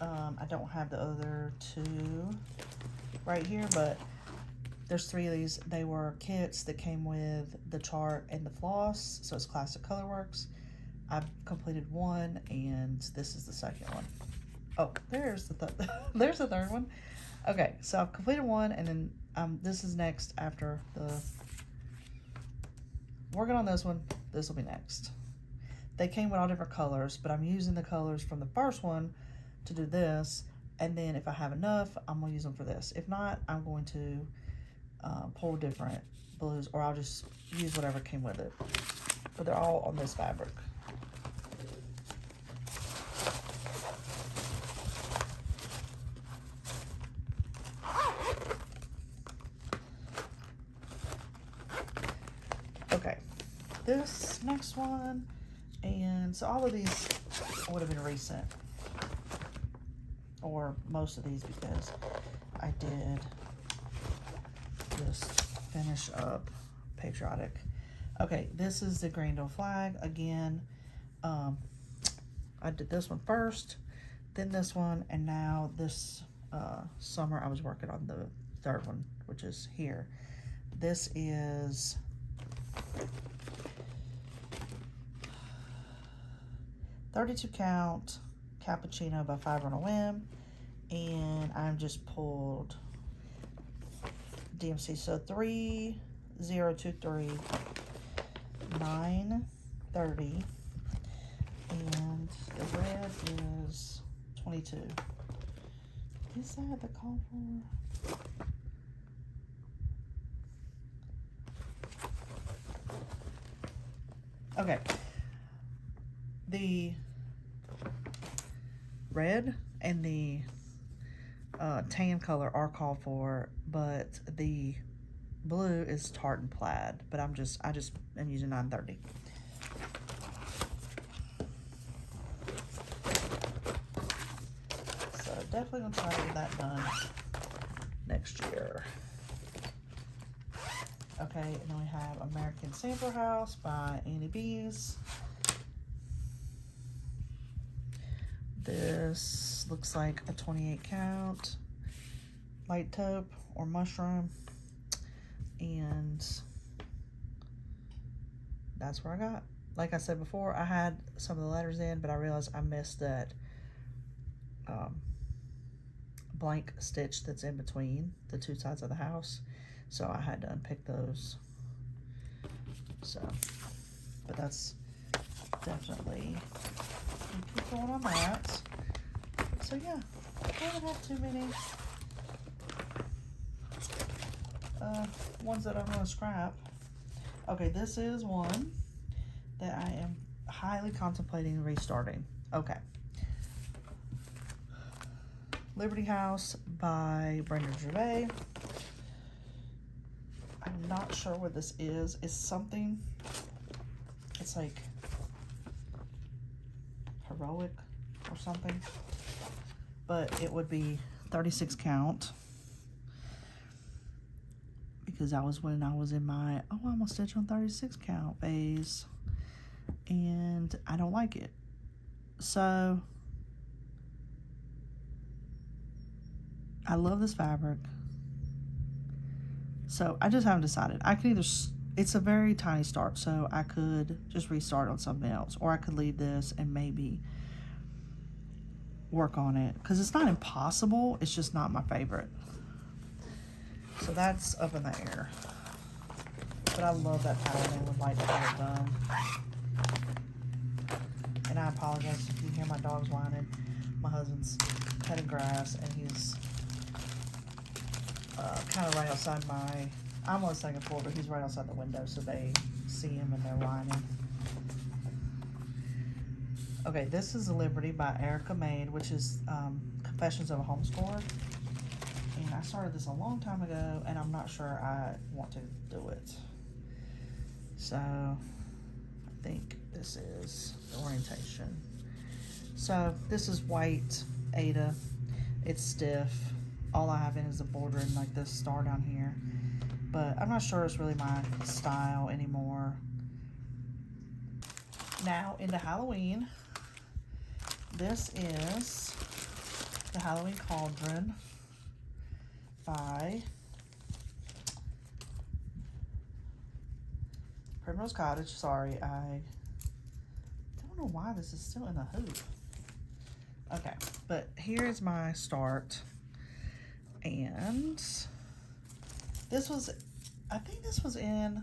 I don't have the other 2 right here, but there's 3 of these. They were kits that came with the chart and the floss, so it's Classic Colorworks. I've completed 1, and this is the second one. Oh, there's the there's the third one. Okay, so I've completed 1, and then this is next after the working on this one. This will be next. They came with all different colors, but I'm using the colors from the first one to do this, and then if I have enough, I'm gonna use them for this. If not, I'm going to pull different blues, or I'll just use whatever came with it. But they're all on this fabric. Okay, this next one, and so all of these would have been recent, or most of these, because I did just finish up Patriotic. Okay, this is the Greenville flag again. I did this one first, then this one, and now this summer I was working on the third one, which is here. This is .32 count Cappuccino by Fiber on a Whim, and I'm just pulled DMC, so 3023 930, and the red is 22. Is that the call for? Okay, the red and the tan color are called for, but the blue is tartan plaid, but I just am using 930. So definitely gonna try to get that done next year. Okay, and then we have American Sampler House by Annie B's. This looks like a 28 count light taupe or mushroom, and that's where I got. Like I said before, I had some of the letters in, but I realized I missed that blank stitch that's in between the two sides of the house, so I had to unpick those. So, but that's definitely, keep going on that. So yeah, I don't have too many ones that I'm going to scrap. Okay, this is one that I am highly contemplating restarting. Okay. Liberty House by Brenda Gervais. I'm not sure what this is. It's something, it's like heroic or something, but it would be 36 count, because that was when I was in my, oh, I'm gonna stitch on 36 count phase, and I don't like it. So I love this fabric. So I just haven't decided. I could either, it's a very tiny start, so I could just restart on something else, or I could leave this and maybe work on it, because it's not impossible, it's just not my favorite. So that's up in the air. But I love that pattern and would like to have it done. And I apologize if you hear my dogs whining. My husband's cutting grass, and he's kind of right outside my, I'm on the second floor, but he's right outside the window, so they see him and they're whining. Okay, this is Liberty by Erica Maid, which is Confessions of a Homeschooler. And I started this a long time ago, and I'm not sure I want to do it. So I think this is the orientation. So this is white Ada. It's stiff. All I have in is a border and like this star down here. But I'm not sure it's really my style anymore. Now into Halloween. This is the Halloween Cauldron by Primrose Cottage. Sorry, I don't know why this is still in the hoop. Okay, but here's my start. And this was, I think this was in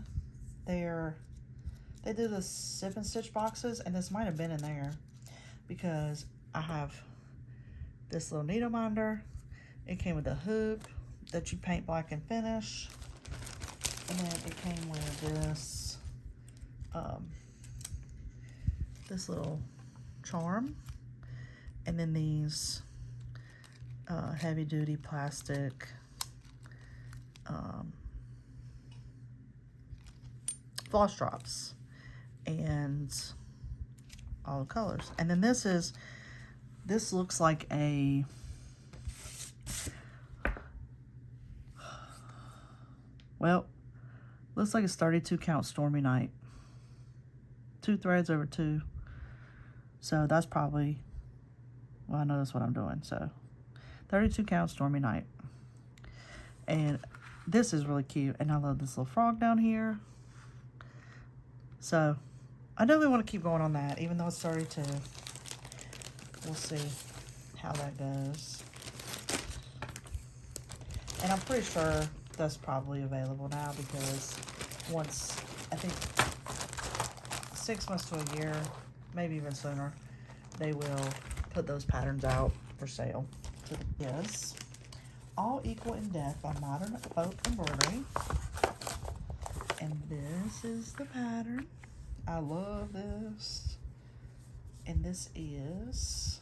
their, they did the sip and stitch boxes, and this might have been in there, because I have this little needle minder. It came with a hoop that you paint black and finish, and then it came with this this little charm, and then these heavy duty plastic floss drops, and all the colors. And then this looks like a, well, looks like it's 32 count Stormy Night. 2 threads over 2. So that's probably, well, I know that's what I'm doing. So 32 count Stormy Night. And this is really cute. And I love this little frog down here. So I definitely want to keep going on that, even though it's 32. We'll see how that goes. And I'm pretty sure that's probably available now, because once, I think 6 months to a year, maybe even sooner, they will put those patterns out for sale. So yes, All Equal in Death by Modern Folk Embroidery. And this is the pattern. I love this. And this is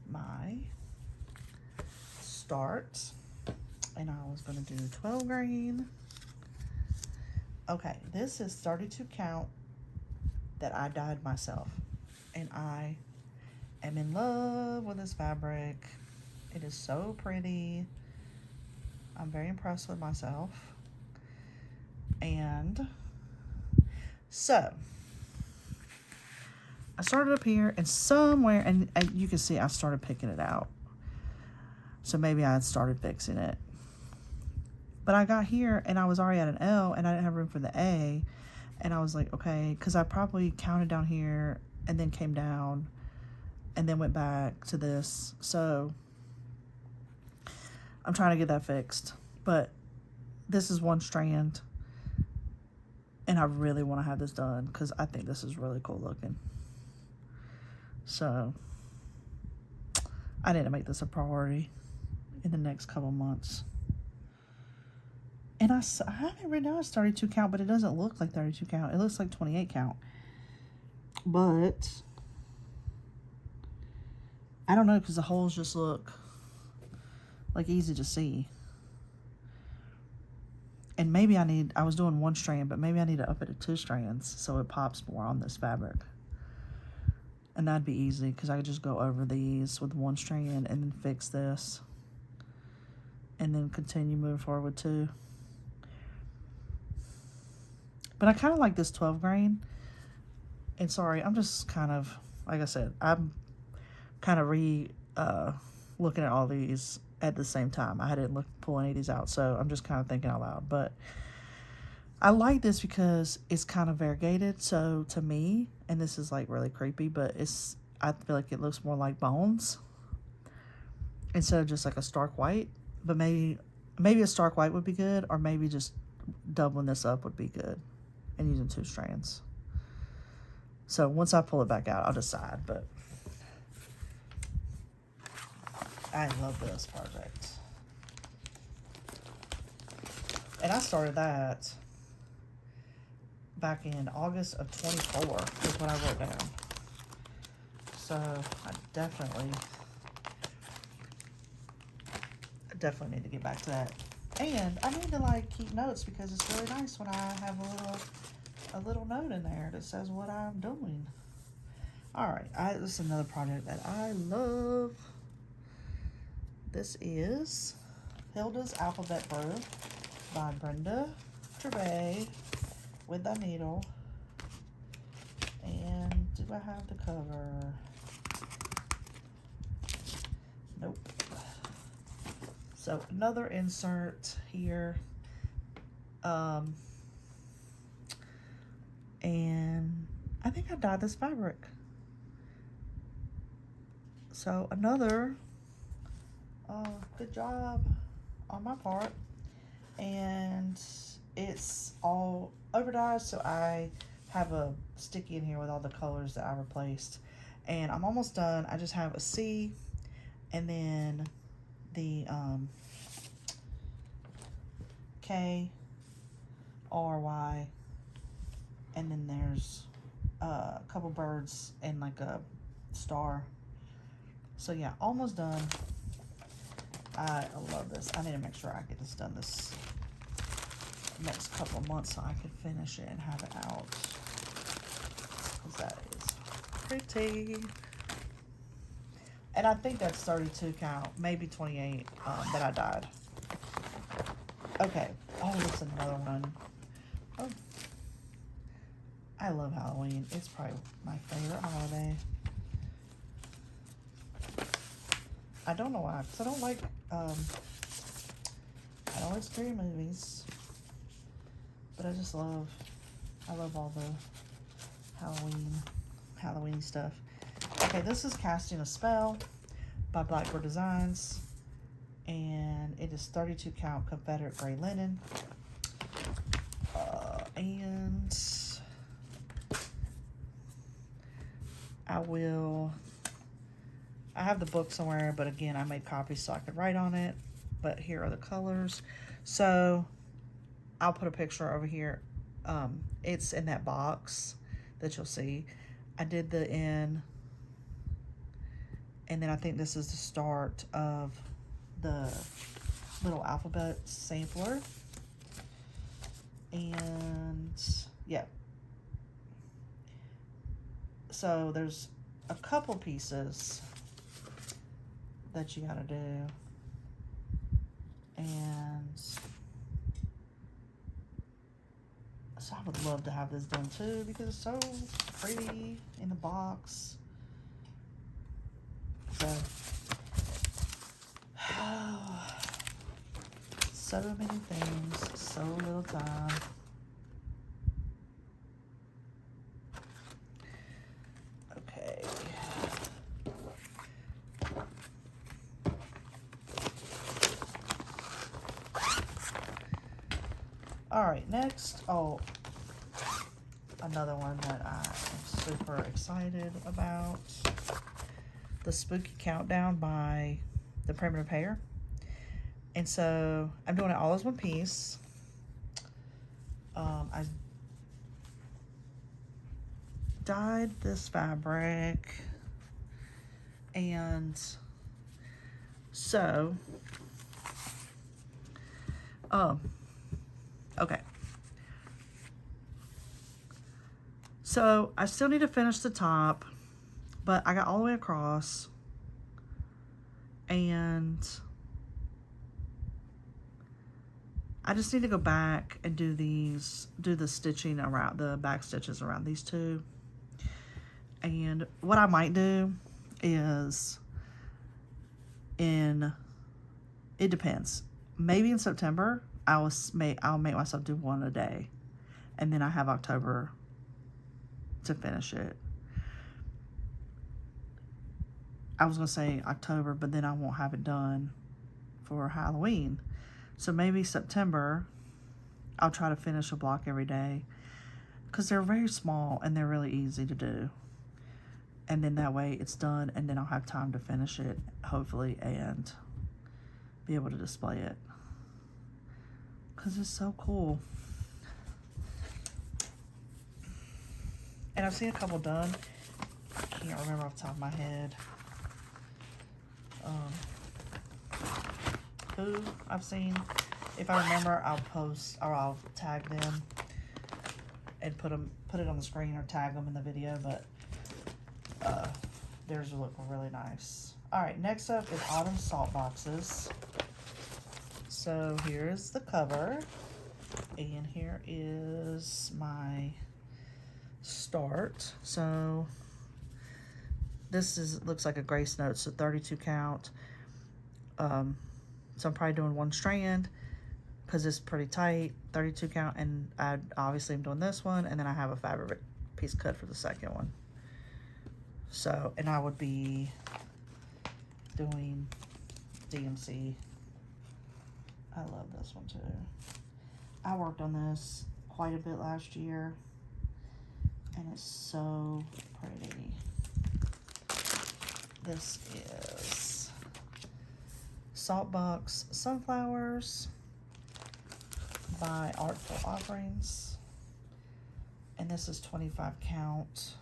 my start. And I was going to do 12 grain. Okay, this is 32 count that I dyed myself. And I am in love with this fabric. It is so pretty. I'm very impressed with myself. And so I started up here, and somewhere, and you can see I started picking it out. So maybe I had started fixing it. But I got here, and I was already at an L, and I didn't have room for the A. And I was like, okay, because I probably counted down here, and then came down, and then went back to this. So I'm trying to get that fixed. But this is one strand, and I really want to have this done because I think this is really cool looking. So I need to make this a priority in the next couple months. And I have it written down as 32 count, but it doesn't look like 32 count. It looks like 28 count. But I don't know, because the holes just look like easy to see. And maybe I was doing one strand, but maybe I need to up it to 2 strands so it pops more on this fabric. And that'd be easy because I could just go over these with 1 strand and then fix this. And then continue moving forward with 2. But I kind of like this 12 grain. And sorry, I'm just kind of, like I said, I'm kind of looking at all these at the same time. I didn't pull any of these out, so I'm just kind of thinking out loud. But I like this because it's kind of variegated. So to me, and this is like really creepy, but I feel like it looks more like bones instead of just like a stark white. But maybe a stark white would be good, or maybe just doubling this up would be good and using 2 strands. So once I pull it back out, I'll decide. But I love this project. And I started that back in August of 24 is what I wrote down. So I definitely need to get back to that. And I need to like keep notes because it's really nice when I have a little note in there that says what I'm doing. All right, this is another project that I love. This is Hilda's Alphabet Brew by Brenda Trevay with the needle. And do I have the cover? Nope. So another insert here. And I think I dyed this fabric. So another good job on my part. And it's all over dyed, so I have a sticky in here with all the colors that I replaced. And I'm almost done. I just have a C and then the K, R, Y, and then there's a couple birds and like a star. So yeah, almost done. I love this. I need to make sure I get this done this next couple of months so I can finish it and have it out. Because that is pretty. And I think that's 32 count, maybe 28 that I dyed. Okay. Oh, that's another one. Oh. I love Halloween. It's probably my favorite holiday. I don't know why, because I don't like scary movies. But I love all the Halloween stuff. Okay, this is Casting a Spell by Blackbird Designs. And it is 32 count Confederate gray linen. And I have the book somewhere, but again, I made copies so I could write on it. But here are the colors. So I'll put a picture over here. It's in that box that you'll see. I did the N, and then I think this is the start of the little alphabet sampler. And yeah. So there's a couple pieces that you gotta do. And So I would love to have this done too because it's so pretty in the box. So, so many things, so little time. Okay. All right, next, another one that I am super excited about. The Spooky Countdown by the Primitive Hair. And so I'm doing it all as one piece. I dyed this fabric, and so okay, so I still need to finish the top, but I got all the way across, and I just need to go back and do the stitching around, the back stitches around these two. And what I might do is, it depends. Maybe in September, I'll make myself do one a day. And then I have October to finish it. I was going to say October, but then I won't have it done for Halloween. So maybe September, I'll try to finish a block every day. Because they're very small and they're really easy to do. And then that way it's done, and then I'll have time to finish it, hopefully, and be able to display it. Because it's so cool. And I've seen a couple done. I can't remember off the top of my head who I've seen. If I remember, I'll post, or I'll tag them and put it on the screen or tag them in the video, but theirs look really nice. All right, next up is Autumn Salt Boxes. So here's the cover, and here is my start. So this looks like a Grace Note, so 32 count. So I'm probably doing one strand because it's pretty tight, 32 count, and I obviously am doing this one, and then I have a fabric piece cut for the second one. So, and I would be doing DMC. I love this one too. I worked on this quite a bit last year, and it's so pretty. This is Saltbox Sunflowers by Artful Offerings, and this is 25 count,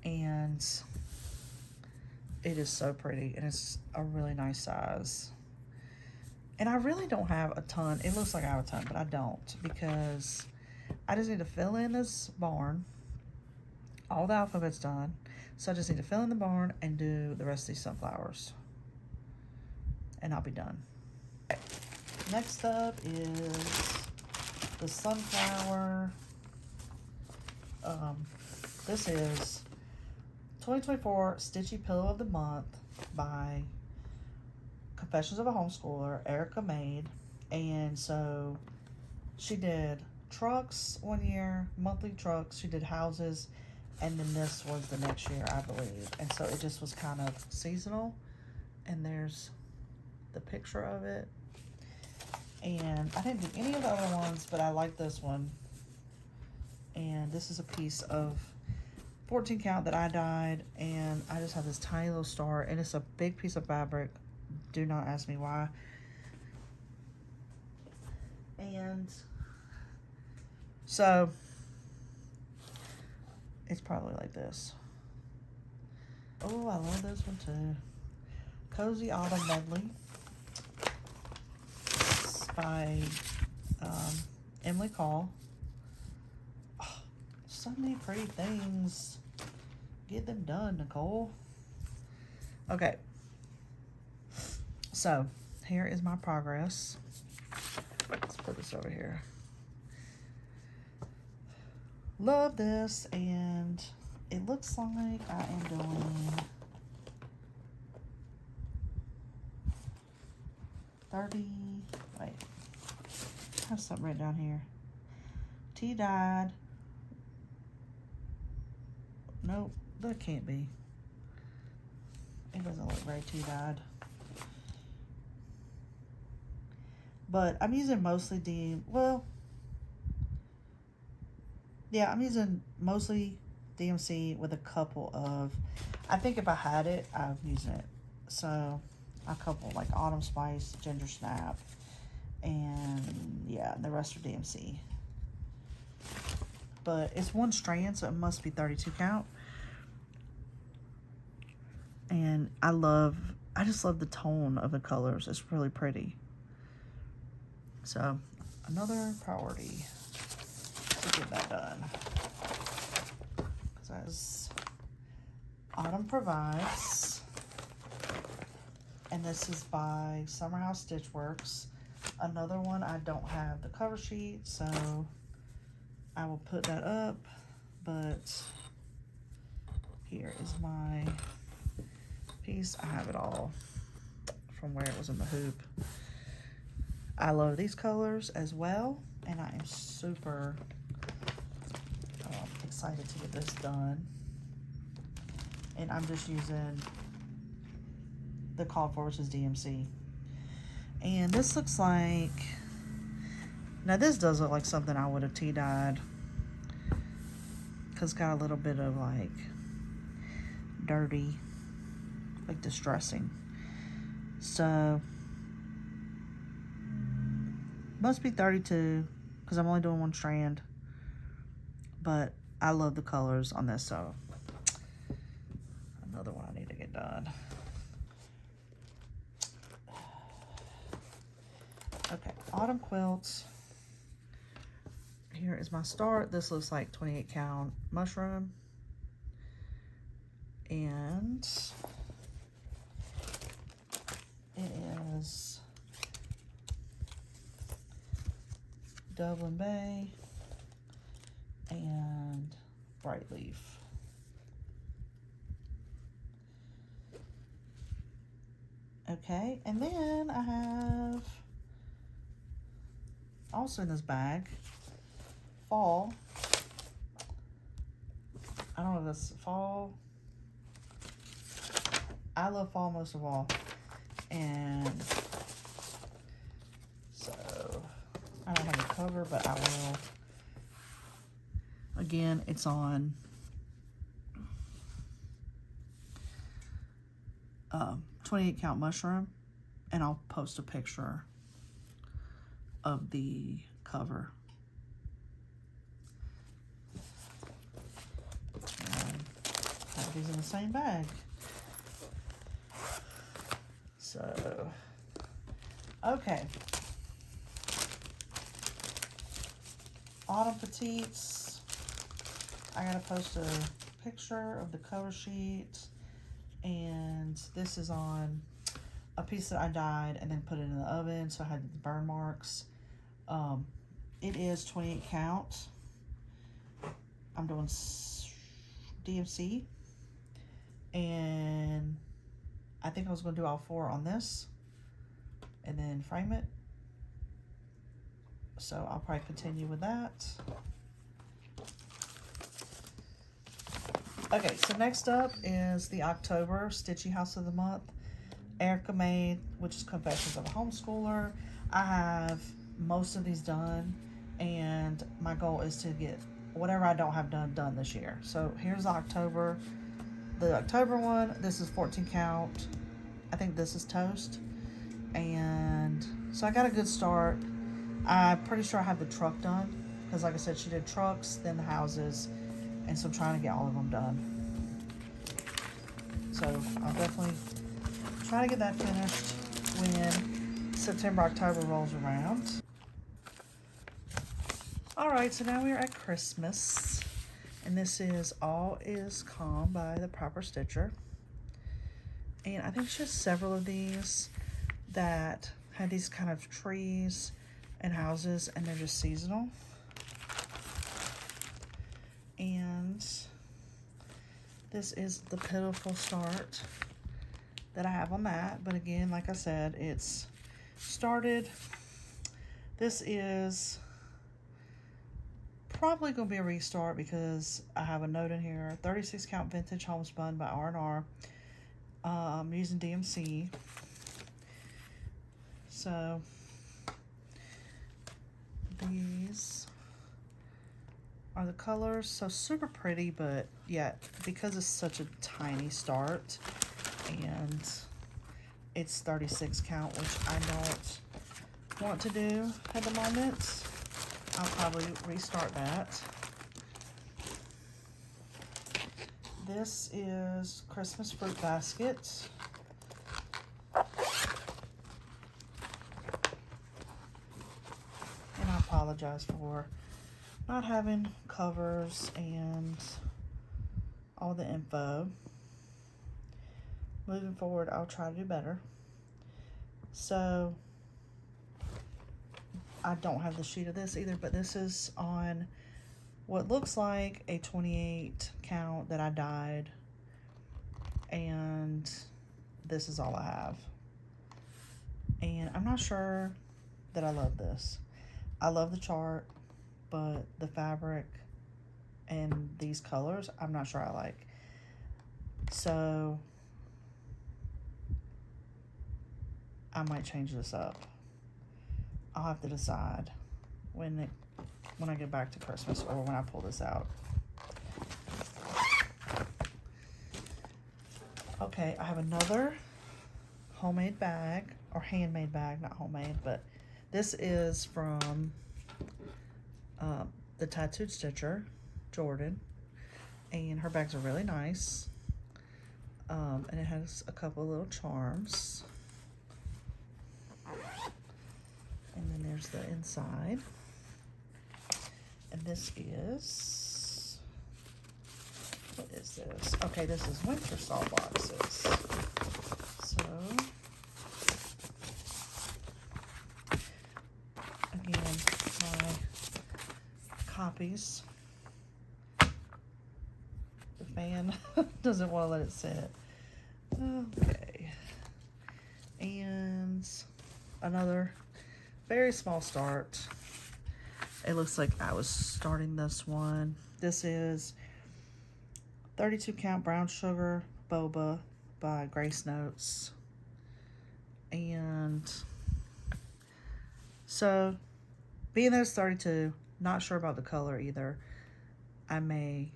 and it is so pretty, and it's a really nice size. And I really don't have a ton. It looks like I have a ton, but I don't, because I just need to fill in this barn. All the alphabet's done, so I just need to fill in the barn and do the rest of these sunflowers, and I'll be done. Okay. Next up is the sunflower. This is 2024 Stitchy Pillow of the Month by Confessions of a Homeschooler, Erica made. And so she did trucks one year, monthly trucks, she did houses, and then this was the next year, I believe. And so it just was kind of seasonal. And there's the picture of it. And I didn't do any of the other ones, but I like this one. And this is a piece of 14 count that I dyed, and I just have this tiny little star, and it's a big piece of fabric. Do not ask me why. And so it's probably like this. Oh, I love this one too. Cozy Autumn Medley. It's by Emily Call. Oh, so many pretty things. Get them done, Nicole. Okay. So here is my progress. Let's put this over here. Love this, and it looks like I am doing 30, wait, I have something right down here. Tea dyed. Nope, that can't be. It doesn't look very tea dyed. But I'm using mostly yeah, I'm using mostly DMC with a couple of, I think if I had it, I'm using it. So a couple like Autumn Spice, Ginger Snap, and yeah, the rest are DMC. But it's one strand, so it must be 32 count. And I just love the tone of the colors. It's really pretty. So another priority to get that done. Because as Autumn Provides, and this is by Summer House Stitch Works. Another one, I don't have the cover sheet, so I will put that up, but here is my piece. I have it all from where it was in the hoop. I love these colors as well, and I am super excited to get this done. And I'm just using the called for, which is DMC. And this looks like, now this does look like something I would have tea dyed, because it's got a little bit of like dirty, like distressing. So must be 32 because I'm only doing one strand, but I love the colors on this, so another one I need to get done. Okay, Autumn Quilts. Here is my start. This looks like 28 count mushroom. And it is Dublin Bay and Bright Leaf. Okay, and then I have also in this bag fall. I don't know if that's fall. I love fall most of all, and so I don't have a cover, but I will. Again, it's on 28 count mushroom, and I'll post a picture of the cover. And have these in the same bag. So, okay. Autumn Petites. I gotta post a picture of the cover sheet, and this is on a piece that I dyed and then put it in the oven, so I had the burn marks. It is 28 count. I'm doing DMC, and I think I was going to do all 4 on this and then frame it. So I'll probably continue with that. Okay, so next up is the October Stitchy House of the Month. Erica made, which is Confessions of a Homeschooler. I have most of these done, and my goal is to get whatever I don't have done this year. So here's October. The October one, this is 14 count. I think this is Toast. And so I got a good start. I'm pretty sure I have the truck done, because like I said, she did trucks, then the houses, and so I'm trying to get all of them done. So I'll definitely try to get that finished when September, October rolls around. Alright, so now we are at Christmas, and this is All Is Calm by The Proper Stitcher. And I think it's just several of these that had these kind of trees and houses, and they're just seasonal. this is the pitiful start that I have on that. But again, like I said, it's started. This is probably going to be a restart because I have a note in here, 36 count vintage homespun by R&R. Using DMC. So these are the colors. So super pretty, but yeah, because it's such a tiny start and it's 36 count, which I don't want to do at the moment, I'll probably restart that. This is Christmas fruit basket. And I apologize for not having covers and all the info. Moving forward, I'll try to do better. So I don't have the sheet of this either, but this is on what looks like a 28 count that I dyed, and this is all I have. And I'm not sure that I love this. I love the chart, but the fabric and these colors, I'm not sure I like. So I might change this up. I'll have to decide when I get back to Christmas or when I pull this out. Okay, I have another homemade bag, or handmade bag, not homemade, but this is from the Tattooed Stitcher, Jordan, and her bags are really nice. And it has a couple little charms. And then there's the inside. And this is, what is this? Okay, this is winter saw boxes. So, again, my copies. The fan doesn't want to let it sit. Okay. And another very small start. It looks like I was starting this one. This is 32 count brown sugar boba by Grace Notes. And so, being that it's 32, not sure about the color either. I may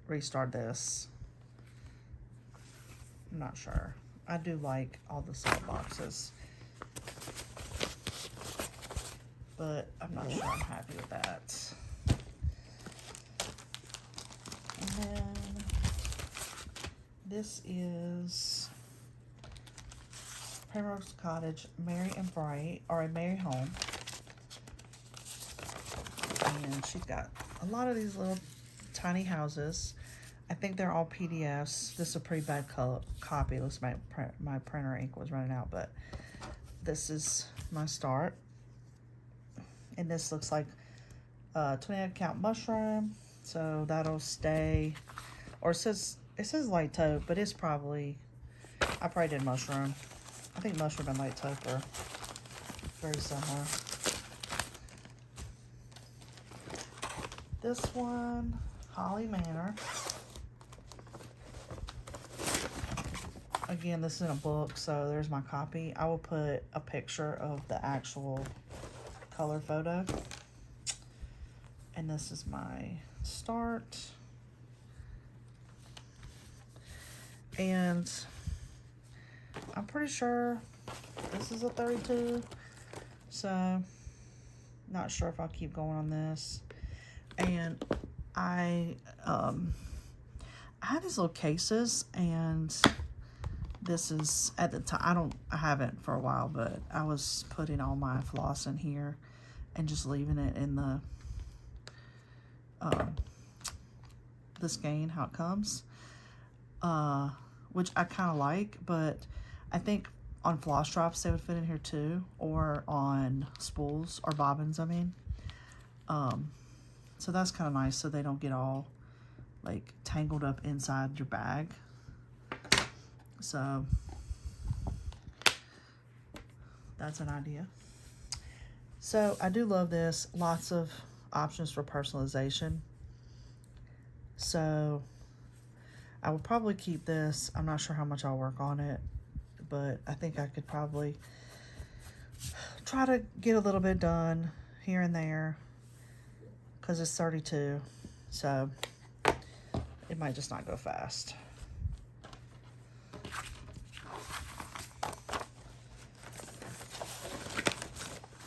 restart this. I'm not sure. I do like all the salt boxes, but I'm not sure I'm happy with that. And then this is Primrose Cottage Merry and Bright, or a Merry Home. And she's got a lot of these little tiny houses. I think they're all PDFs. This is a pretty bad color copy. Looks like my printer ink was running out, but this is my start. And this looks like 28 count mushroom, so that'll stay. Or it says light taupe, but it's probably, I probably did mushroom. I think mushroom and light taupe are very similar. This one, Holly Manor. Again, this is in a book, so there's my copy. I will put a picture of the actual color photo. And this is my start. And I'm pretty sure this is a 32. So, not sure if I'll keep going on this. And I had these little cases, and this is at the time, I haven't for a while, but I was putting all my floss in here and just leaving it in the skein, how it comes, which I kind of like, but I think on floss drops they would fit in here too, or on spools or bobbins, I mean. So that's kind of nice, so they don't get all like tangled up inside your bag. So that's an idea. So I do love this. Lots of options for personalization. So I will probably keep this. I'm not sure how much I'll work on it, but I think I could probably try to get a little bit done here and there because it's 32. So it might just not go fast.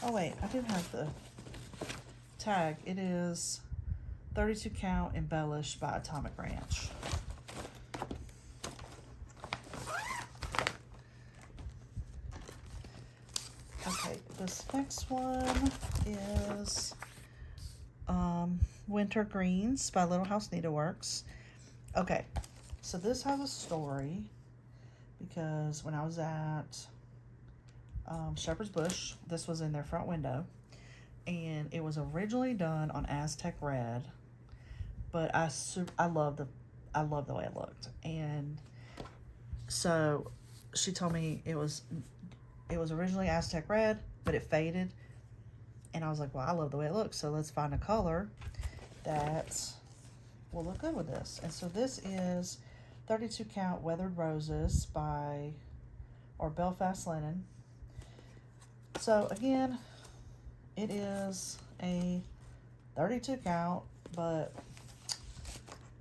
Oh wait, I do have the tag. It is 32 count embellished by Atomic Ranch. Okay, this next one is Winter Greens by Little House Needleworks. Okay, so this has a story because when I was at Shepherd's Bush, this was in their front window, and it was originally done on Aztec Red, but I love the way it looked, and so she told me it was originally Aztec Red, but it faded, and I was like, well, I love the way it looks, so let's find a color that will look good with this. And so this is 32 count Weathered Roses by Belfast Linen. So again, it is a 32 count, but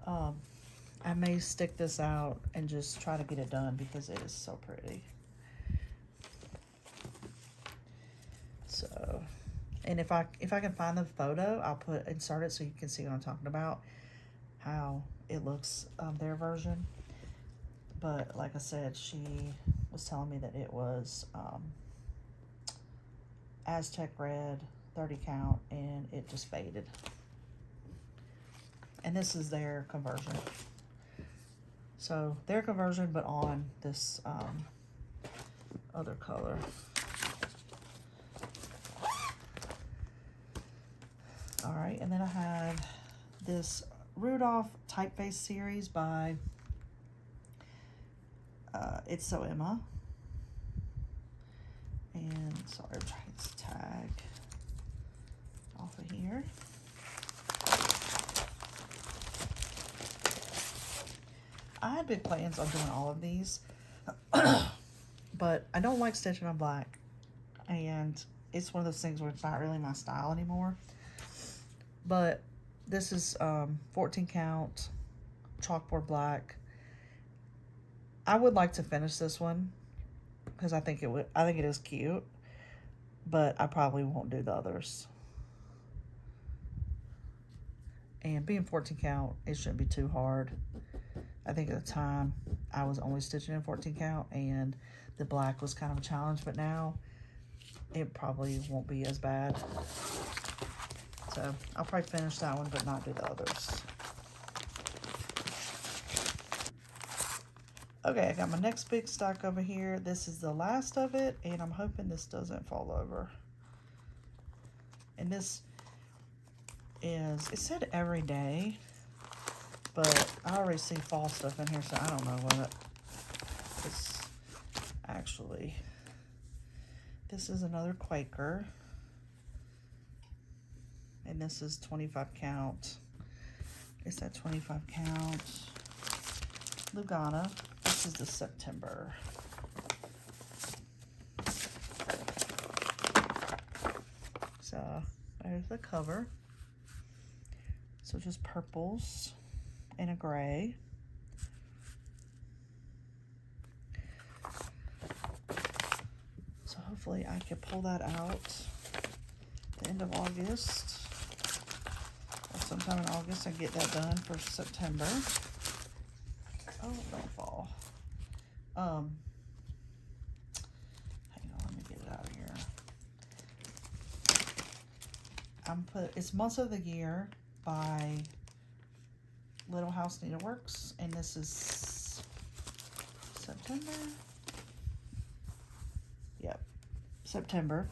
I may stick this out and just try to get it done because it is so pretty. So, and if I can find the photo, I'll insert it so you can see what I'm talking about, how it looks, their version. But like I said, she was telling me that it was Aztec Red, 30 count, and it just faded. And this is their conversion. So their conversion, but on this other color. All right, and then I have this Rudolph Typeface series by It's So Emma. And sorry, I'm trying to tag off of here. I had big plans on doing all of these, but I don't like stitching on black, and it's one of those things where it's not really my style anymore. But this is 14 count chalkboard black. I would like to finish this one because I think it is cute, but I probably won't do the others. And being 14 count, it shouldn't be too hard. I think at the time I was only stitching in 14 count and the black was kind of a challenge, but now it probably won't be as bad. So I'll probably finish that one, but not do the others. Okay, I got my next big stack over here. This is the last of it, and I'm hoping this doesn't fall over. And this is, it said every day, but I already see fall stuff in here, so I don't know what it's actually. This is another Quaker. And this is 25 count. Is that 25 count? Lugana. This is the September. So there's the cover. So just purples and a gray. So hopefully I can pull that out the end of August. Or sometime in August and get that done for September. Oh, don't fall. Hang on, let me get it out of here. It's Months of the Year by Little House Needleworks, and this is September. Yep, September.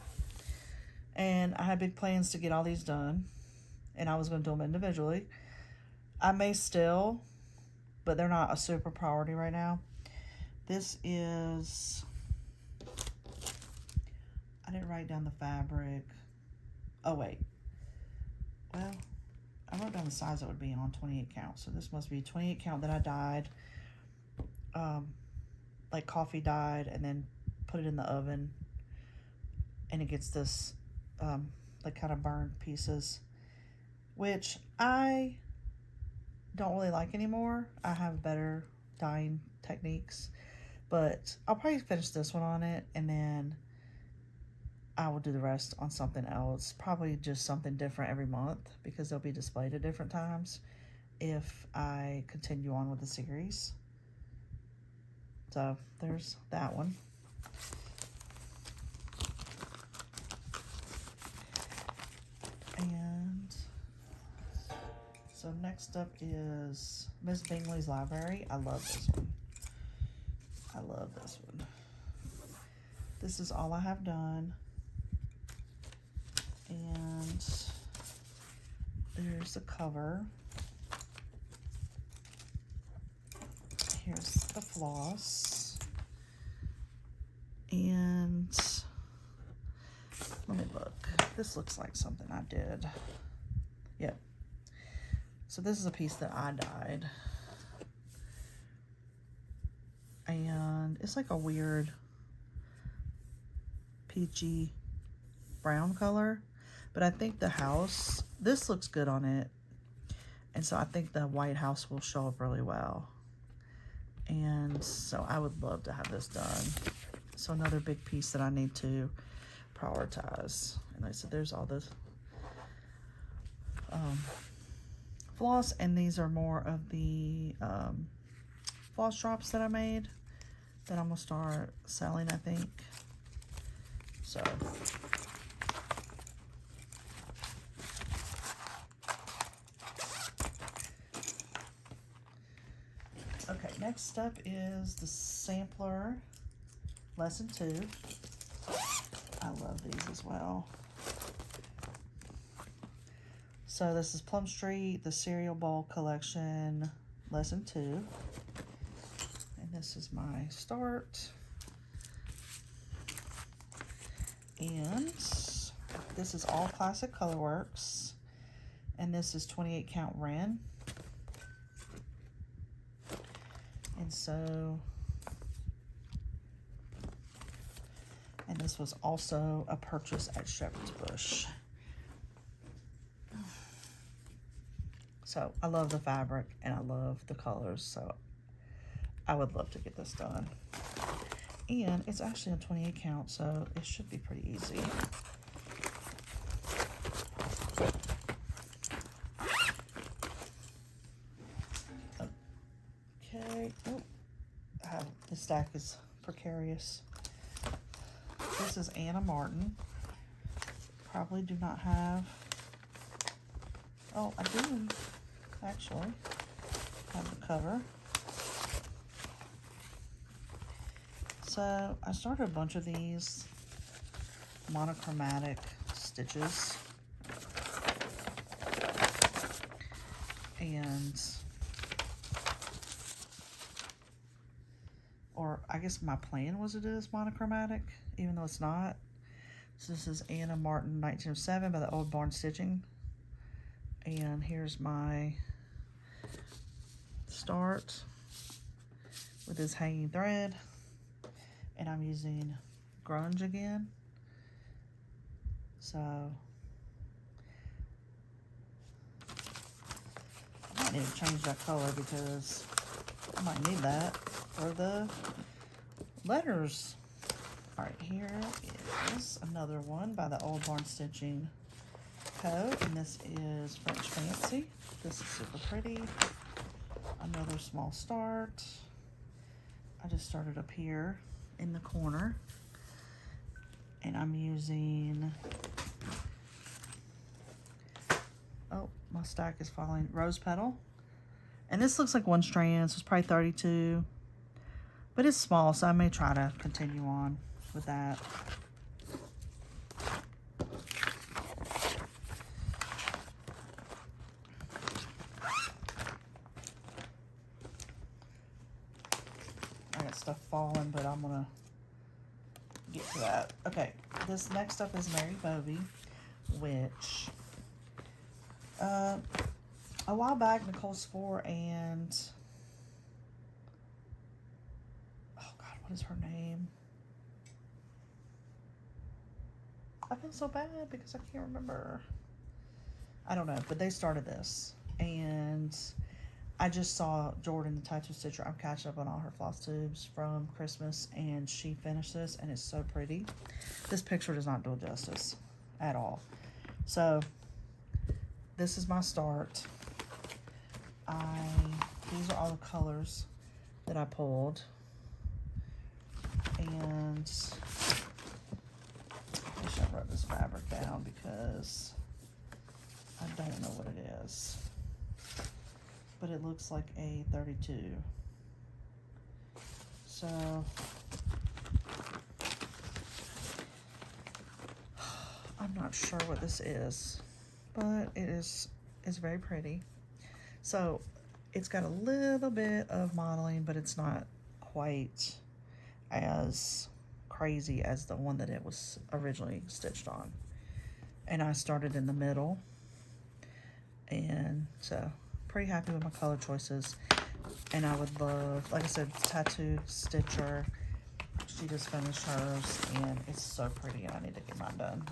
And I had big plans to get all these done, and I was going to do them individually. I may still, but they're not a super priority right now. This is, I didn't write down the fabric. Oh, wait. Well, I wrote down the size it would be on 28 count. So this must be 28 count that I dyed. Like coffee dyed, and then put it in the oven. And it gets this, like kind of burned pieces, which I don't really like anymore. I have better dyeing techniques, but I'll probably finish this one on it, and then I will do the rest on something else. Probably just something different every month, because they'll be displayed at different times if I continue on with the series. So there's that one. And so next up is Miss Bingley's Library. I love this one. I love this one. This is all I have done. And there's the cover. Here's the floss. And let me look. This looks like something I did. Yep. So this is a piece that I dyed. And it's like a weird peachy brown color. But I think the house, this looks good on it. And so I think the white house will show up really well. And so I would love to have this done. So another big piece that I need to prioritize. And like I said, there's all this floss, and these are more of the floss drops that I made that I'm gonna start selling, I think. So okay, next up is the sampler lesson 2. I love these as well. So this is Plum Street, the Cereal Bowl Collection, lesson 2. And this is my start. And this is all Classic Colorworks. And this is 28 count Wren. And so, and this was also a purchase at Shepherd's Bush. So I love the fabric and I love the colors, so I would love to get this done. And it's actually a 28 count, so it should be pretty easy. Okay, oh, this stack is precarious. This is Anna Martin. Probably do not have, oh, I do actually have the cover. So I started a bunch of these monochromatic stitches, and or I guess my plan was to do this monochromatic, even though it's not. So this is Anna Martin 1907 by the Old Barn Stitching. And here's my start with this hanging thread. And I'm using grunge again. So I might need to change that color because I might need that for the letters. All right, here is another one by the Old Barn Stitching Co. And this is French Fancy. This is super pretty. Another small start. I just started up here in the corner. And I'm using, oh, my stack is falling, rose petal. And this looks like one strand, so it's probably 32. But it's small, so I may try to continue on with that. stuff falling, but I'm gonna get to that. Okay, this next up is Mary Bovey, which a while back Nicole Spore and oh god, what is her name? I feel so bad because I can't remember. I don't know, but they started this, and I just saw Jordan, the tattoo stitcher. I'm catching up on all her floss tubes from Christmas, and she finished this, and it's so pretty. This picture does not do it justice at all. So this is my start. These are all the colors that I pulled, and I wish I wrote this fabric down because I don't know what it is, but it looks like a 32. So I'm not sure what this is, but it's very pretty. So it's got a little bit of modeling, but it's not quite as crazy as the one that it was originally stitched on. And I started in the middle, and so pretty happy with my color choices. And I would love, like I said, tattoo stitcher. She just finished hers, and it's so pretty, and I need to get mine done.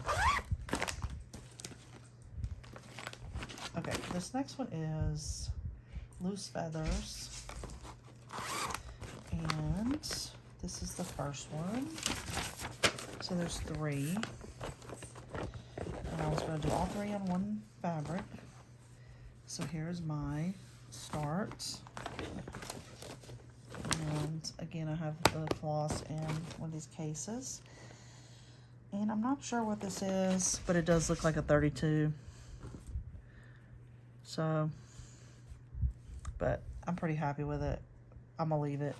Okay, this next one is Loose Feathers, and this is the first one. So there's 3, and I was going to do all 3 on one fabric. So here's my start, and again I have the floss in one of these cases, and I'm not sure what this is, but it does look like a 32. So, but I'm pretty happy with it. I'm gonna leave it.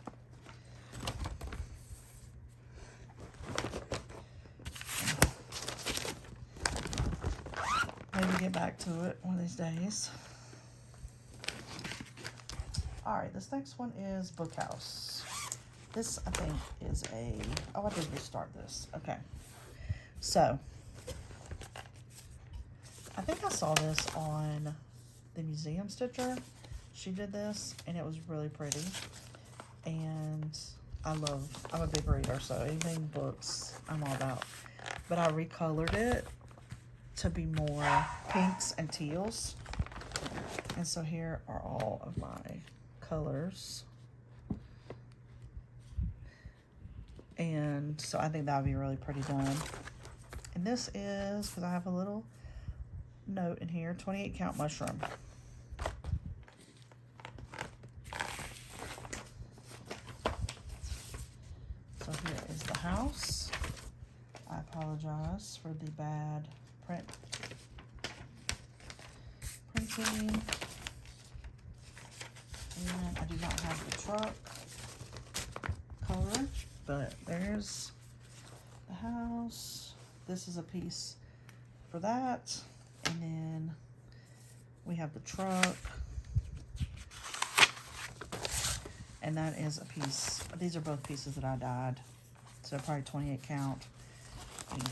Maybe get back to it one of these days. All right, this next one is Bookhouse. This, I think, is a, oh, I did restart this. Okay. So, I think I saw this on the Museum Stitcher. She did this, and it was really pretty. And I'm a big reader, so anything books, I'm all about. But I recolored it to be more pinks and teals. And so here are all of my colors. And so I think that would be really pretty done. And this is, because I have a little note in here, 28 count mushroom. So here is the house. I apologize for the bad printing. And I do not have the truck color, but there's the house. This is a piece for that. And then we have the truck. And that is a piece. These are both pieces that I dyed. So probably 28 count. And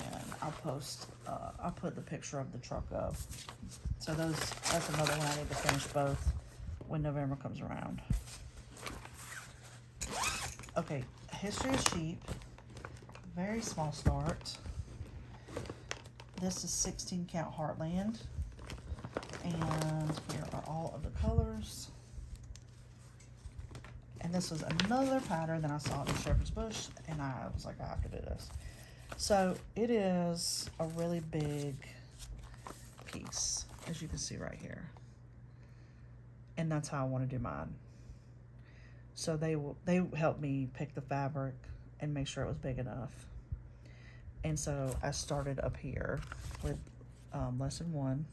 I'll put the picture of the truck up. So that's another one I need to finish both when November comes around. Okay, History of Sheep. Very small start. This is 16 count Heartland. And here are all of the colors. And this was another pattern that I saw in Shepherd's Bush, and I was like, I have to do this. So it is a really big piece, as you can see right here. And that's how I want to do mine. So they helped me pick the fabric and make sure it was big enough. And so I started up here with lesson 1.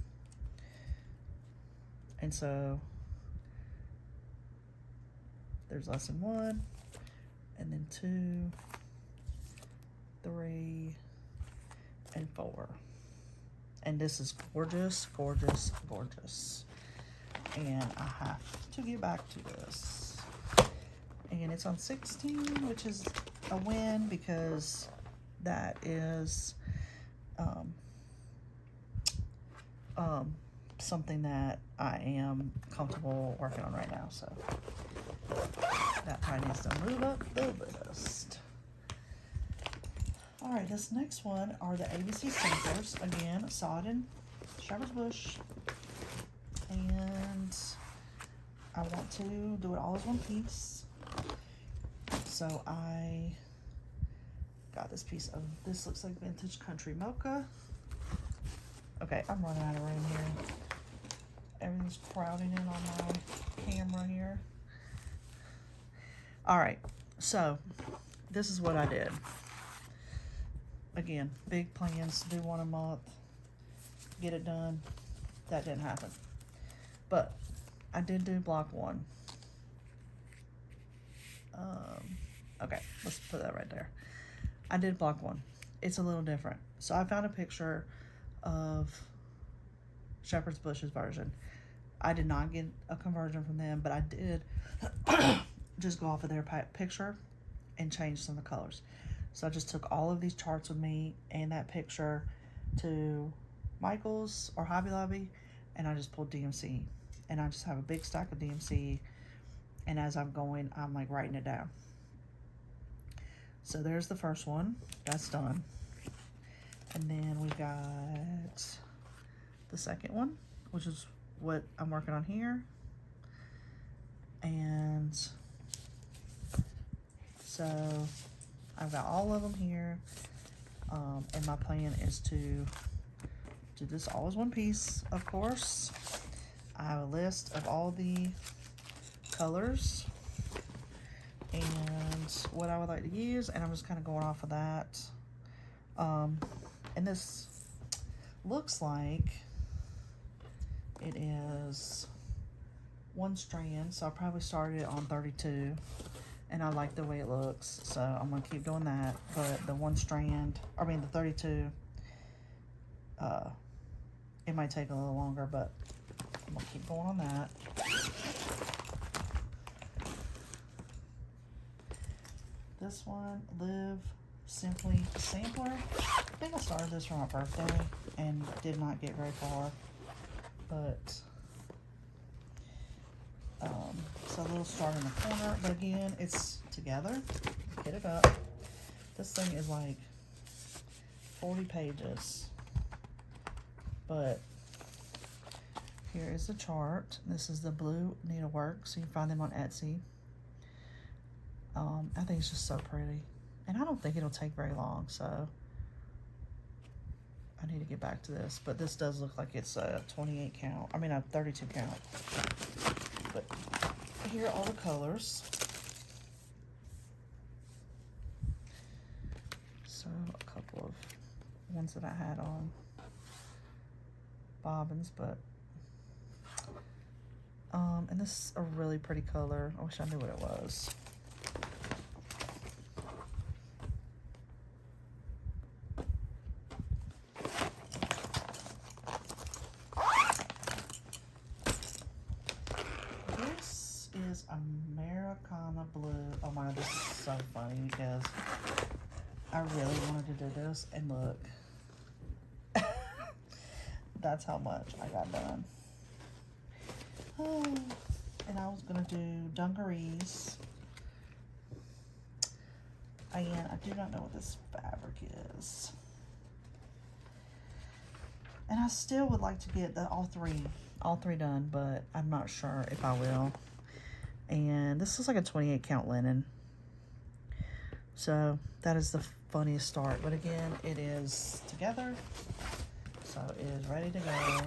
And so there's lesson 1, and then 2, 3, and 4. And this is gorgeous, gorgeous, gorgeous. And I have to get back to this. And it's on 16, which is a win because that is something that I am comfortable working on right now. So that probably needs to move up the list. All right, this next one are the ABC samplers. Again, sod and shepherd's bush. And I want to do it all as one piece. So I got this piece of, this looks like vintage country mocha. Okay, I'm running out of room here. Everything's crowding in on my camera here. All right, so this is what I did. Again, big plans, do one a month, get it done. That didn't happen. But I did do block 1. Okay, let's put that right there. I did block 1. It's a little different. So I found a picture of Shepherd's Bush's version. I did not get a conversion from them, but I did just go off of their picture and change some of the colors. So I just took all of these charts with me and that picture to Michael's or Hobby Lobby, and I just pulled DMC. And I just have a big stack of DMC, and as I'm going, I'm like writing it down. So there's the first one. That's done. And then we got the second one, which is what I'm working on here. And so I've got all of them here. And my plan is to do this all as one piece, of course. I have a list of all the colors and what I would like to use, and I'm just kind of going off of that. And this looks like it is 1 strand, so I probably started it on 32, and I like the way it looks, so I'm gonna keep doing that. But the 1 strand, I mean the 32, it might take a little longer, but I'm gonna keep going on that. This one, Live Simply Sampler. I think I started this for my birthday and did not get very far, but so a little start in the corner, but again, it's together. Get it up. This thing is like 40 pages, but here is the chart. This is the blue needlework, so you can find them on Etsy. I think it's just so pretty, and I don't think it'll take very long, so I need to get back to this. But this does look like it's a 28 count, I mean a 32 count. But here are all the colors. So a couple of ones that I had on bobbins, but and this is a really pretty color. I wish I knew what it was. This is Americana Blue. Oh my god, this is so funny because I really wanted to do this, and look, that's how much I got done. Oh, and I was gonna do dungarees. And I do not know what this fabric is. And I still would like to get all three done, but I'm not sure if I will. And this is like a 28 count linen. So that is the funniest start. But again, it is together. So it is ready to go.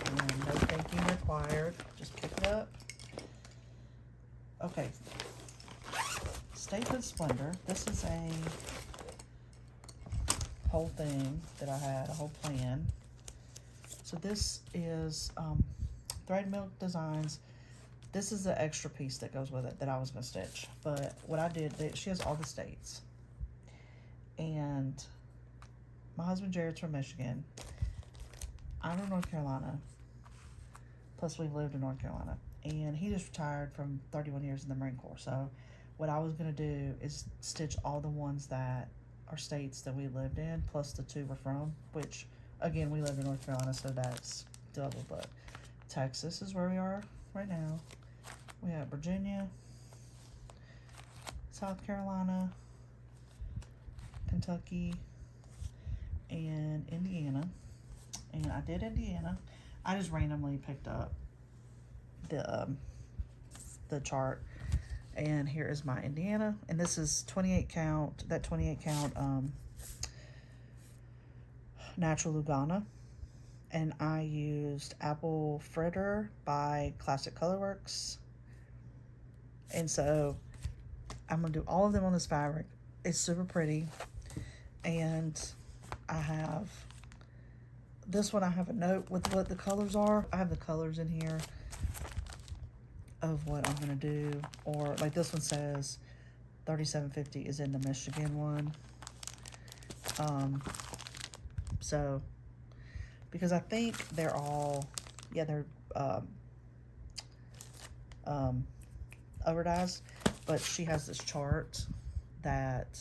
And no thinking required. Just pick it up. Okay. Statehood Splendor. This is a whole thing that I had, a whole plan. So this is Thread Milk Designs. This is the extra piece that goes with it that I was going to stitch. But what I did, she has all the states. And my husband Jared's from Michigan. I'm from North Carolina. Plus we've lived in North Carolina. And he just retired from 31 years in the Marine Corps. So What I was going to do is stitch all the ones that are states that we lived in, plus the 2 we're from, which, again, we live in North Carolina, so that's double, but Texas is where we are right now. We have Virginia, South Carolina, Kentucky, and Indiana. And I did Indiana. I just randomly picked up the chart, and here is my Indiana, and this is 28 count, that 28 count natural Lugana, and I used Apple Fritter by Classic Colorworks. And so I'm gonna do all of them on this fabric. It's super pretty, and I have this one. I have a note with what the colors are. I have the colors in here of what I'm gonna do, or like this one says 3750 is in the Michigan one. So because I think they're all, yeah, they're overdized, but she has this chart that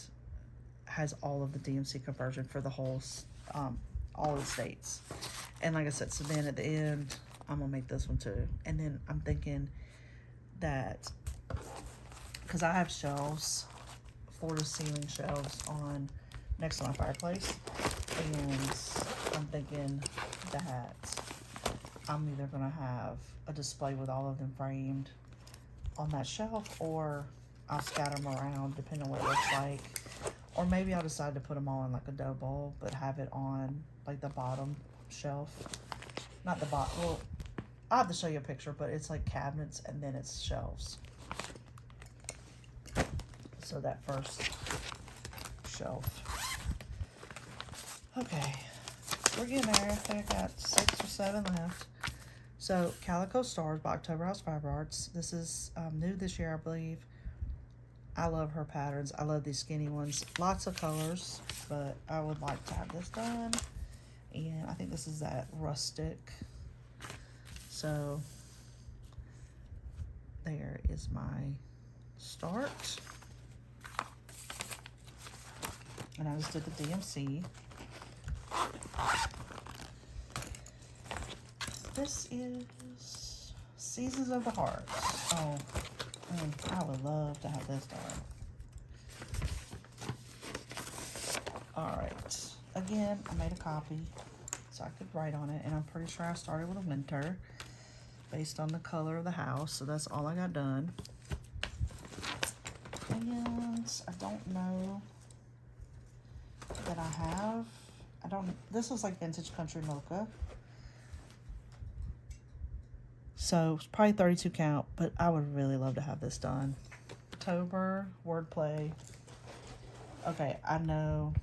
has all of the DMC conversion for the whole all the states. And like I said, so then at the end I'm gonna make this one too. And then I'm thinking that because I have shelves, floor to ceiling shelves on next to my fireplace, and I'm thinking that I'm either gonna have a display with all of them framed on that shelf, or I'll scatter them around depending on what it looks like, or maybe I'll decide to put them all in like a dough bowl, but have it on like the bottom shelf, not the bottom. Well, I'll have to show you a picture, but it's like cabinets and then it's shelves. So that first shelf. Okay, we're getting there. I think I got 6 or 7 left. So Calico Stars by October House Fiber Arts. This is new this year, I believe. I love her patterns. I love these skinny ones. Lots of colors, but I would like to have this done. And I think this is that rustic. So there is my start. And I just did the DMC. This is Seasons of the Heart. Oh, I would love to have this done. All right. Again, I made a copy so I could write on it, and I'm pretty sure I started with a winter based on the color of the house, so that's all I got done. And I don't know that this is like Vintage Country Mocha. So it's probably 32 count, but I would really love to have this done. October, wordplay. Okay, I know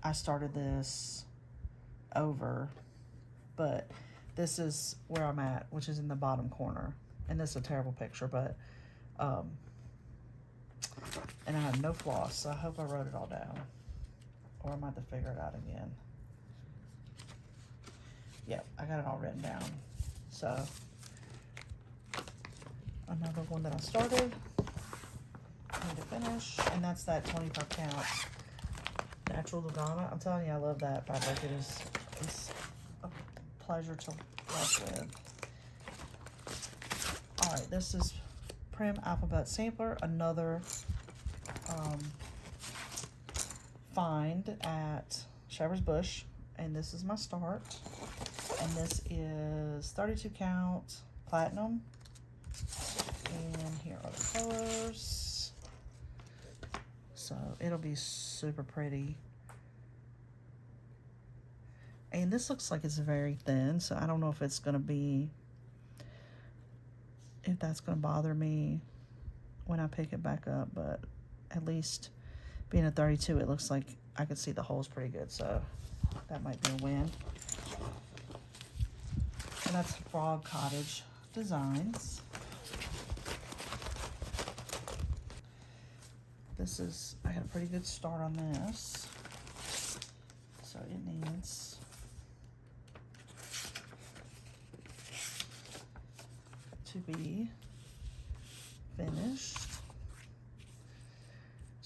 I started this over, but this is where I'm at, which is in the bottom corner. And this is a terrible picture, but, and I have no floss, so I hope I wrote it all down. Or I might have to figure it out again. Yep, I got it all written down. So, another one that I started, I need to finish, and that's that 25 count natural Lugana. I'm telling you, I love that fabric. It's a pleasure to work with. All right, this is Prim Alphabet Sampler, another find at Shepherd's Bush, and this is my start. And this is 32 count platinum. And here are the colors. So it'll be super pretty. And this looks like it's very thin, so I don't know if it's gonna be, if that's gonna bother me when I pick it back up, but at least being a 32, it looks like I could see the holes pretty good, so that might be a win. And that's Frog Cottage Designs. This is, I got a pretty good start on this. So it needs to be finished.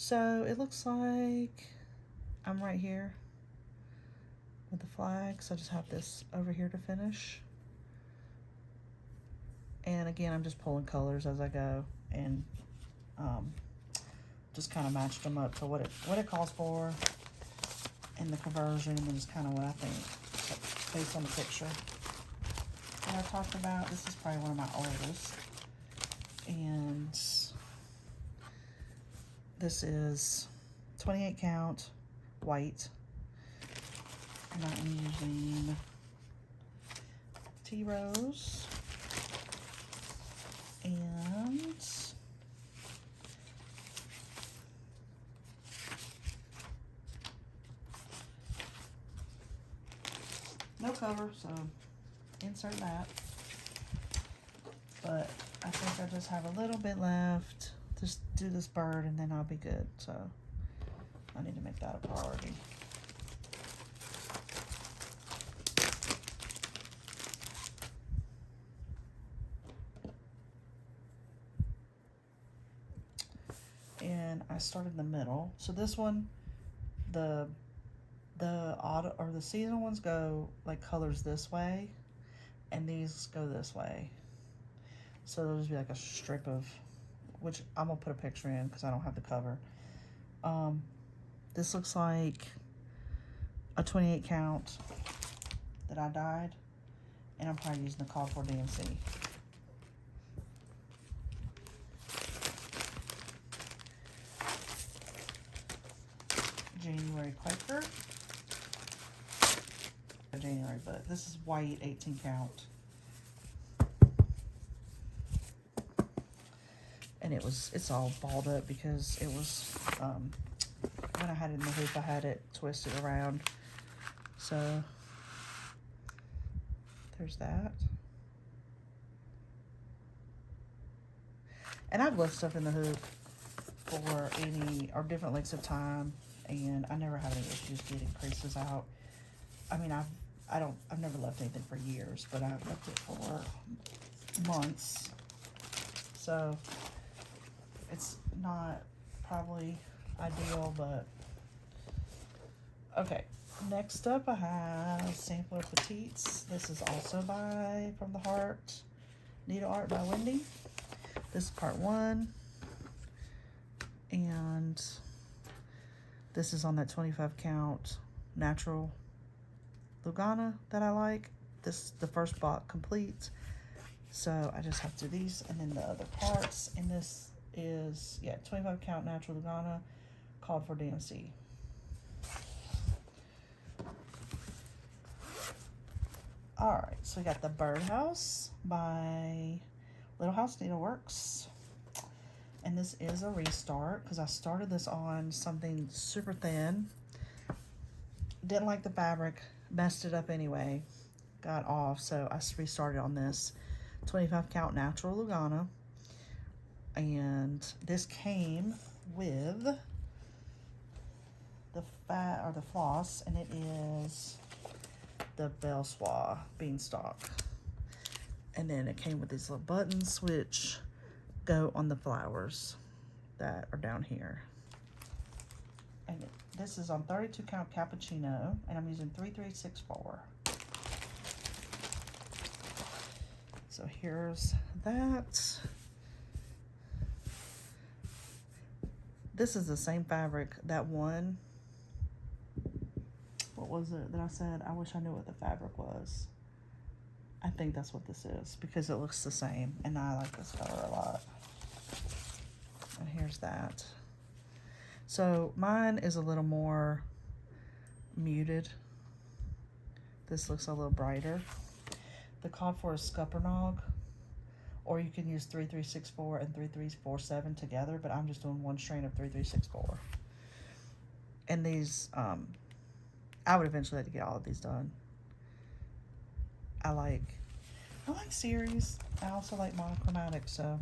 So it looks like I'm right here with the flag, so I just have this over here to finish. And again, I'm just pulling colors as I go, and just kind of matched them up to what it calls for in the conversion, and just kind of what I think based on the picture that I talked about. This is probably one of my oldest, and this is 28 count white, and I'm using Tea Rose and no cover, so insert that. But I think I just have a little bit left. Just do this bird and then I'll be good. So I need to make that a priority. And I started in the middle. So this one, the autumn or the seasonal ones go like colors this way, and these go this way. So there'll just be like a strip of, which I'm gonna put a picture in because I don't have the cover. This looks like a 28 count that I dyed, and I'm probably using the called for DMC. January Quaker. January, but this is white 18 count. And it's all balled up because it was, when I had it in the hoop, I had it twisted around. So there's that. And I've left stuff in the hoop for any or different lengths of time, and I never have any issues getting creases out. I mean, I've never left anything for years, but I've left it for months. So it's not probably ideal, but okay. Next up, I have Sampler Petites. This is also by From the Heart Needle Art by Wendy. This is part 1, and this is on that 25 count natural Lugana that I like. This the first block complete, so I just have to do these and then the other parts. And this is 25 count natural Lugana, called for DMC. All right, so we got the Birdhouse by Little House Needleworks, and this is a restart because I started this on something super thin, didn't like the fabric, messed it up anyway, got off, so I restarted on this 25 count natural Lugana. And this came with the floss, and it is the Belsois beanstalk. And then it came with these little buttons which go on the flowers that are down here. And this is on 32 count cappuccino, and I'm using 3364. So here's that. This is the same fabric, that one. What was it that I said? I wish I knew what the fabric was. I think that's what this is because it looks the same, and I like this color a lot. And here's that. So mine is a little more muted. This looks a little brighter. The call for is Scuppernong, or you can use 3364 and 3347 together, but I'm just doing one strain of 3364. And these, I would eventually have to get all of these done. I like series. I also like monochromatic, so.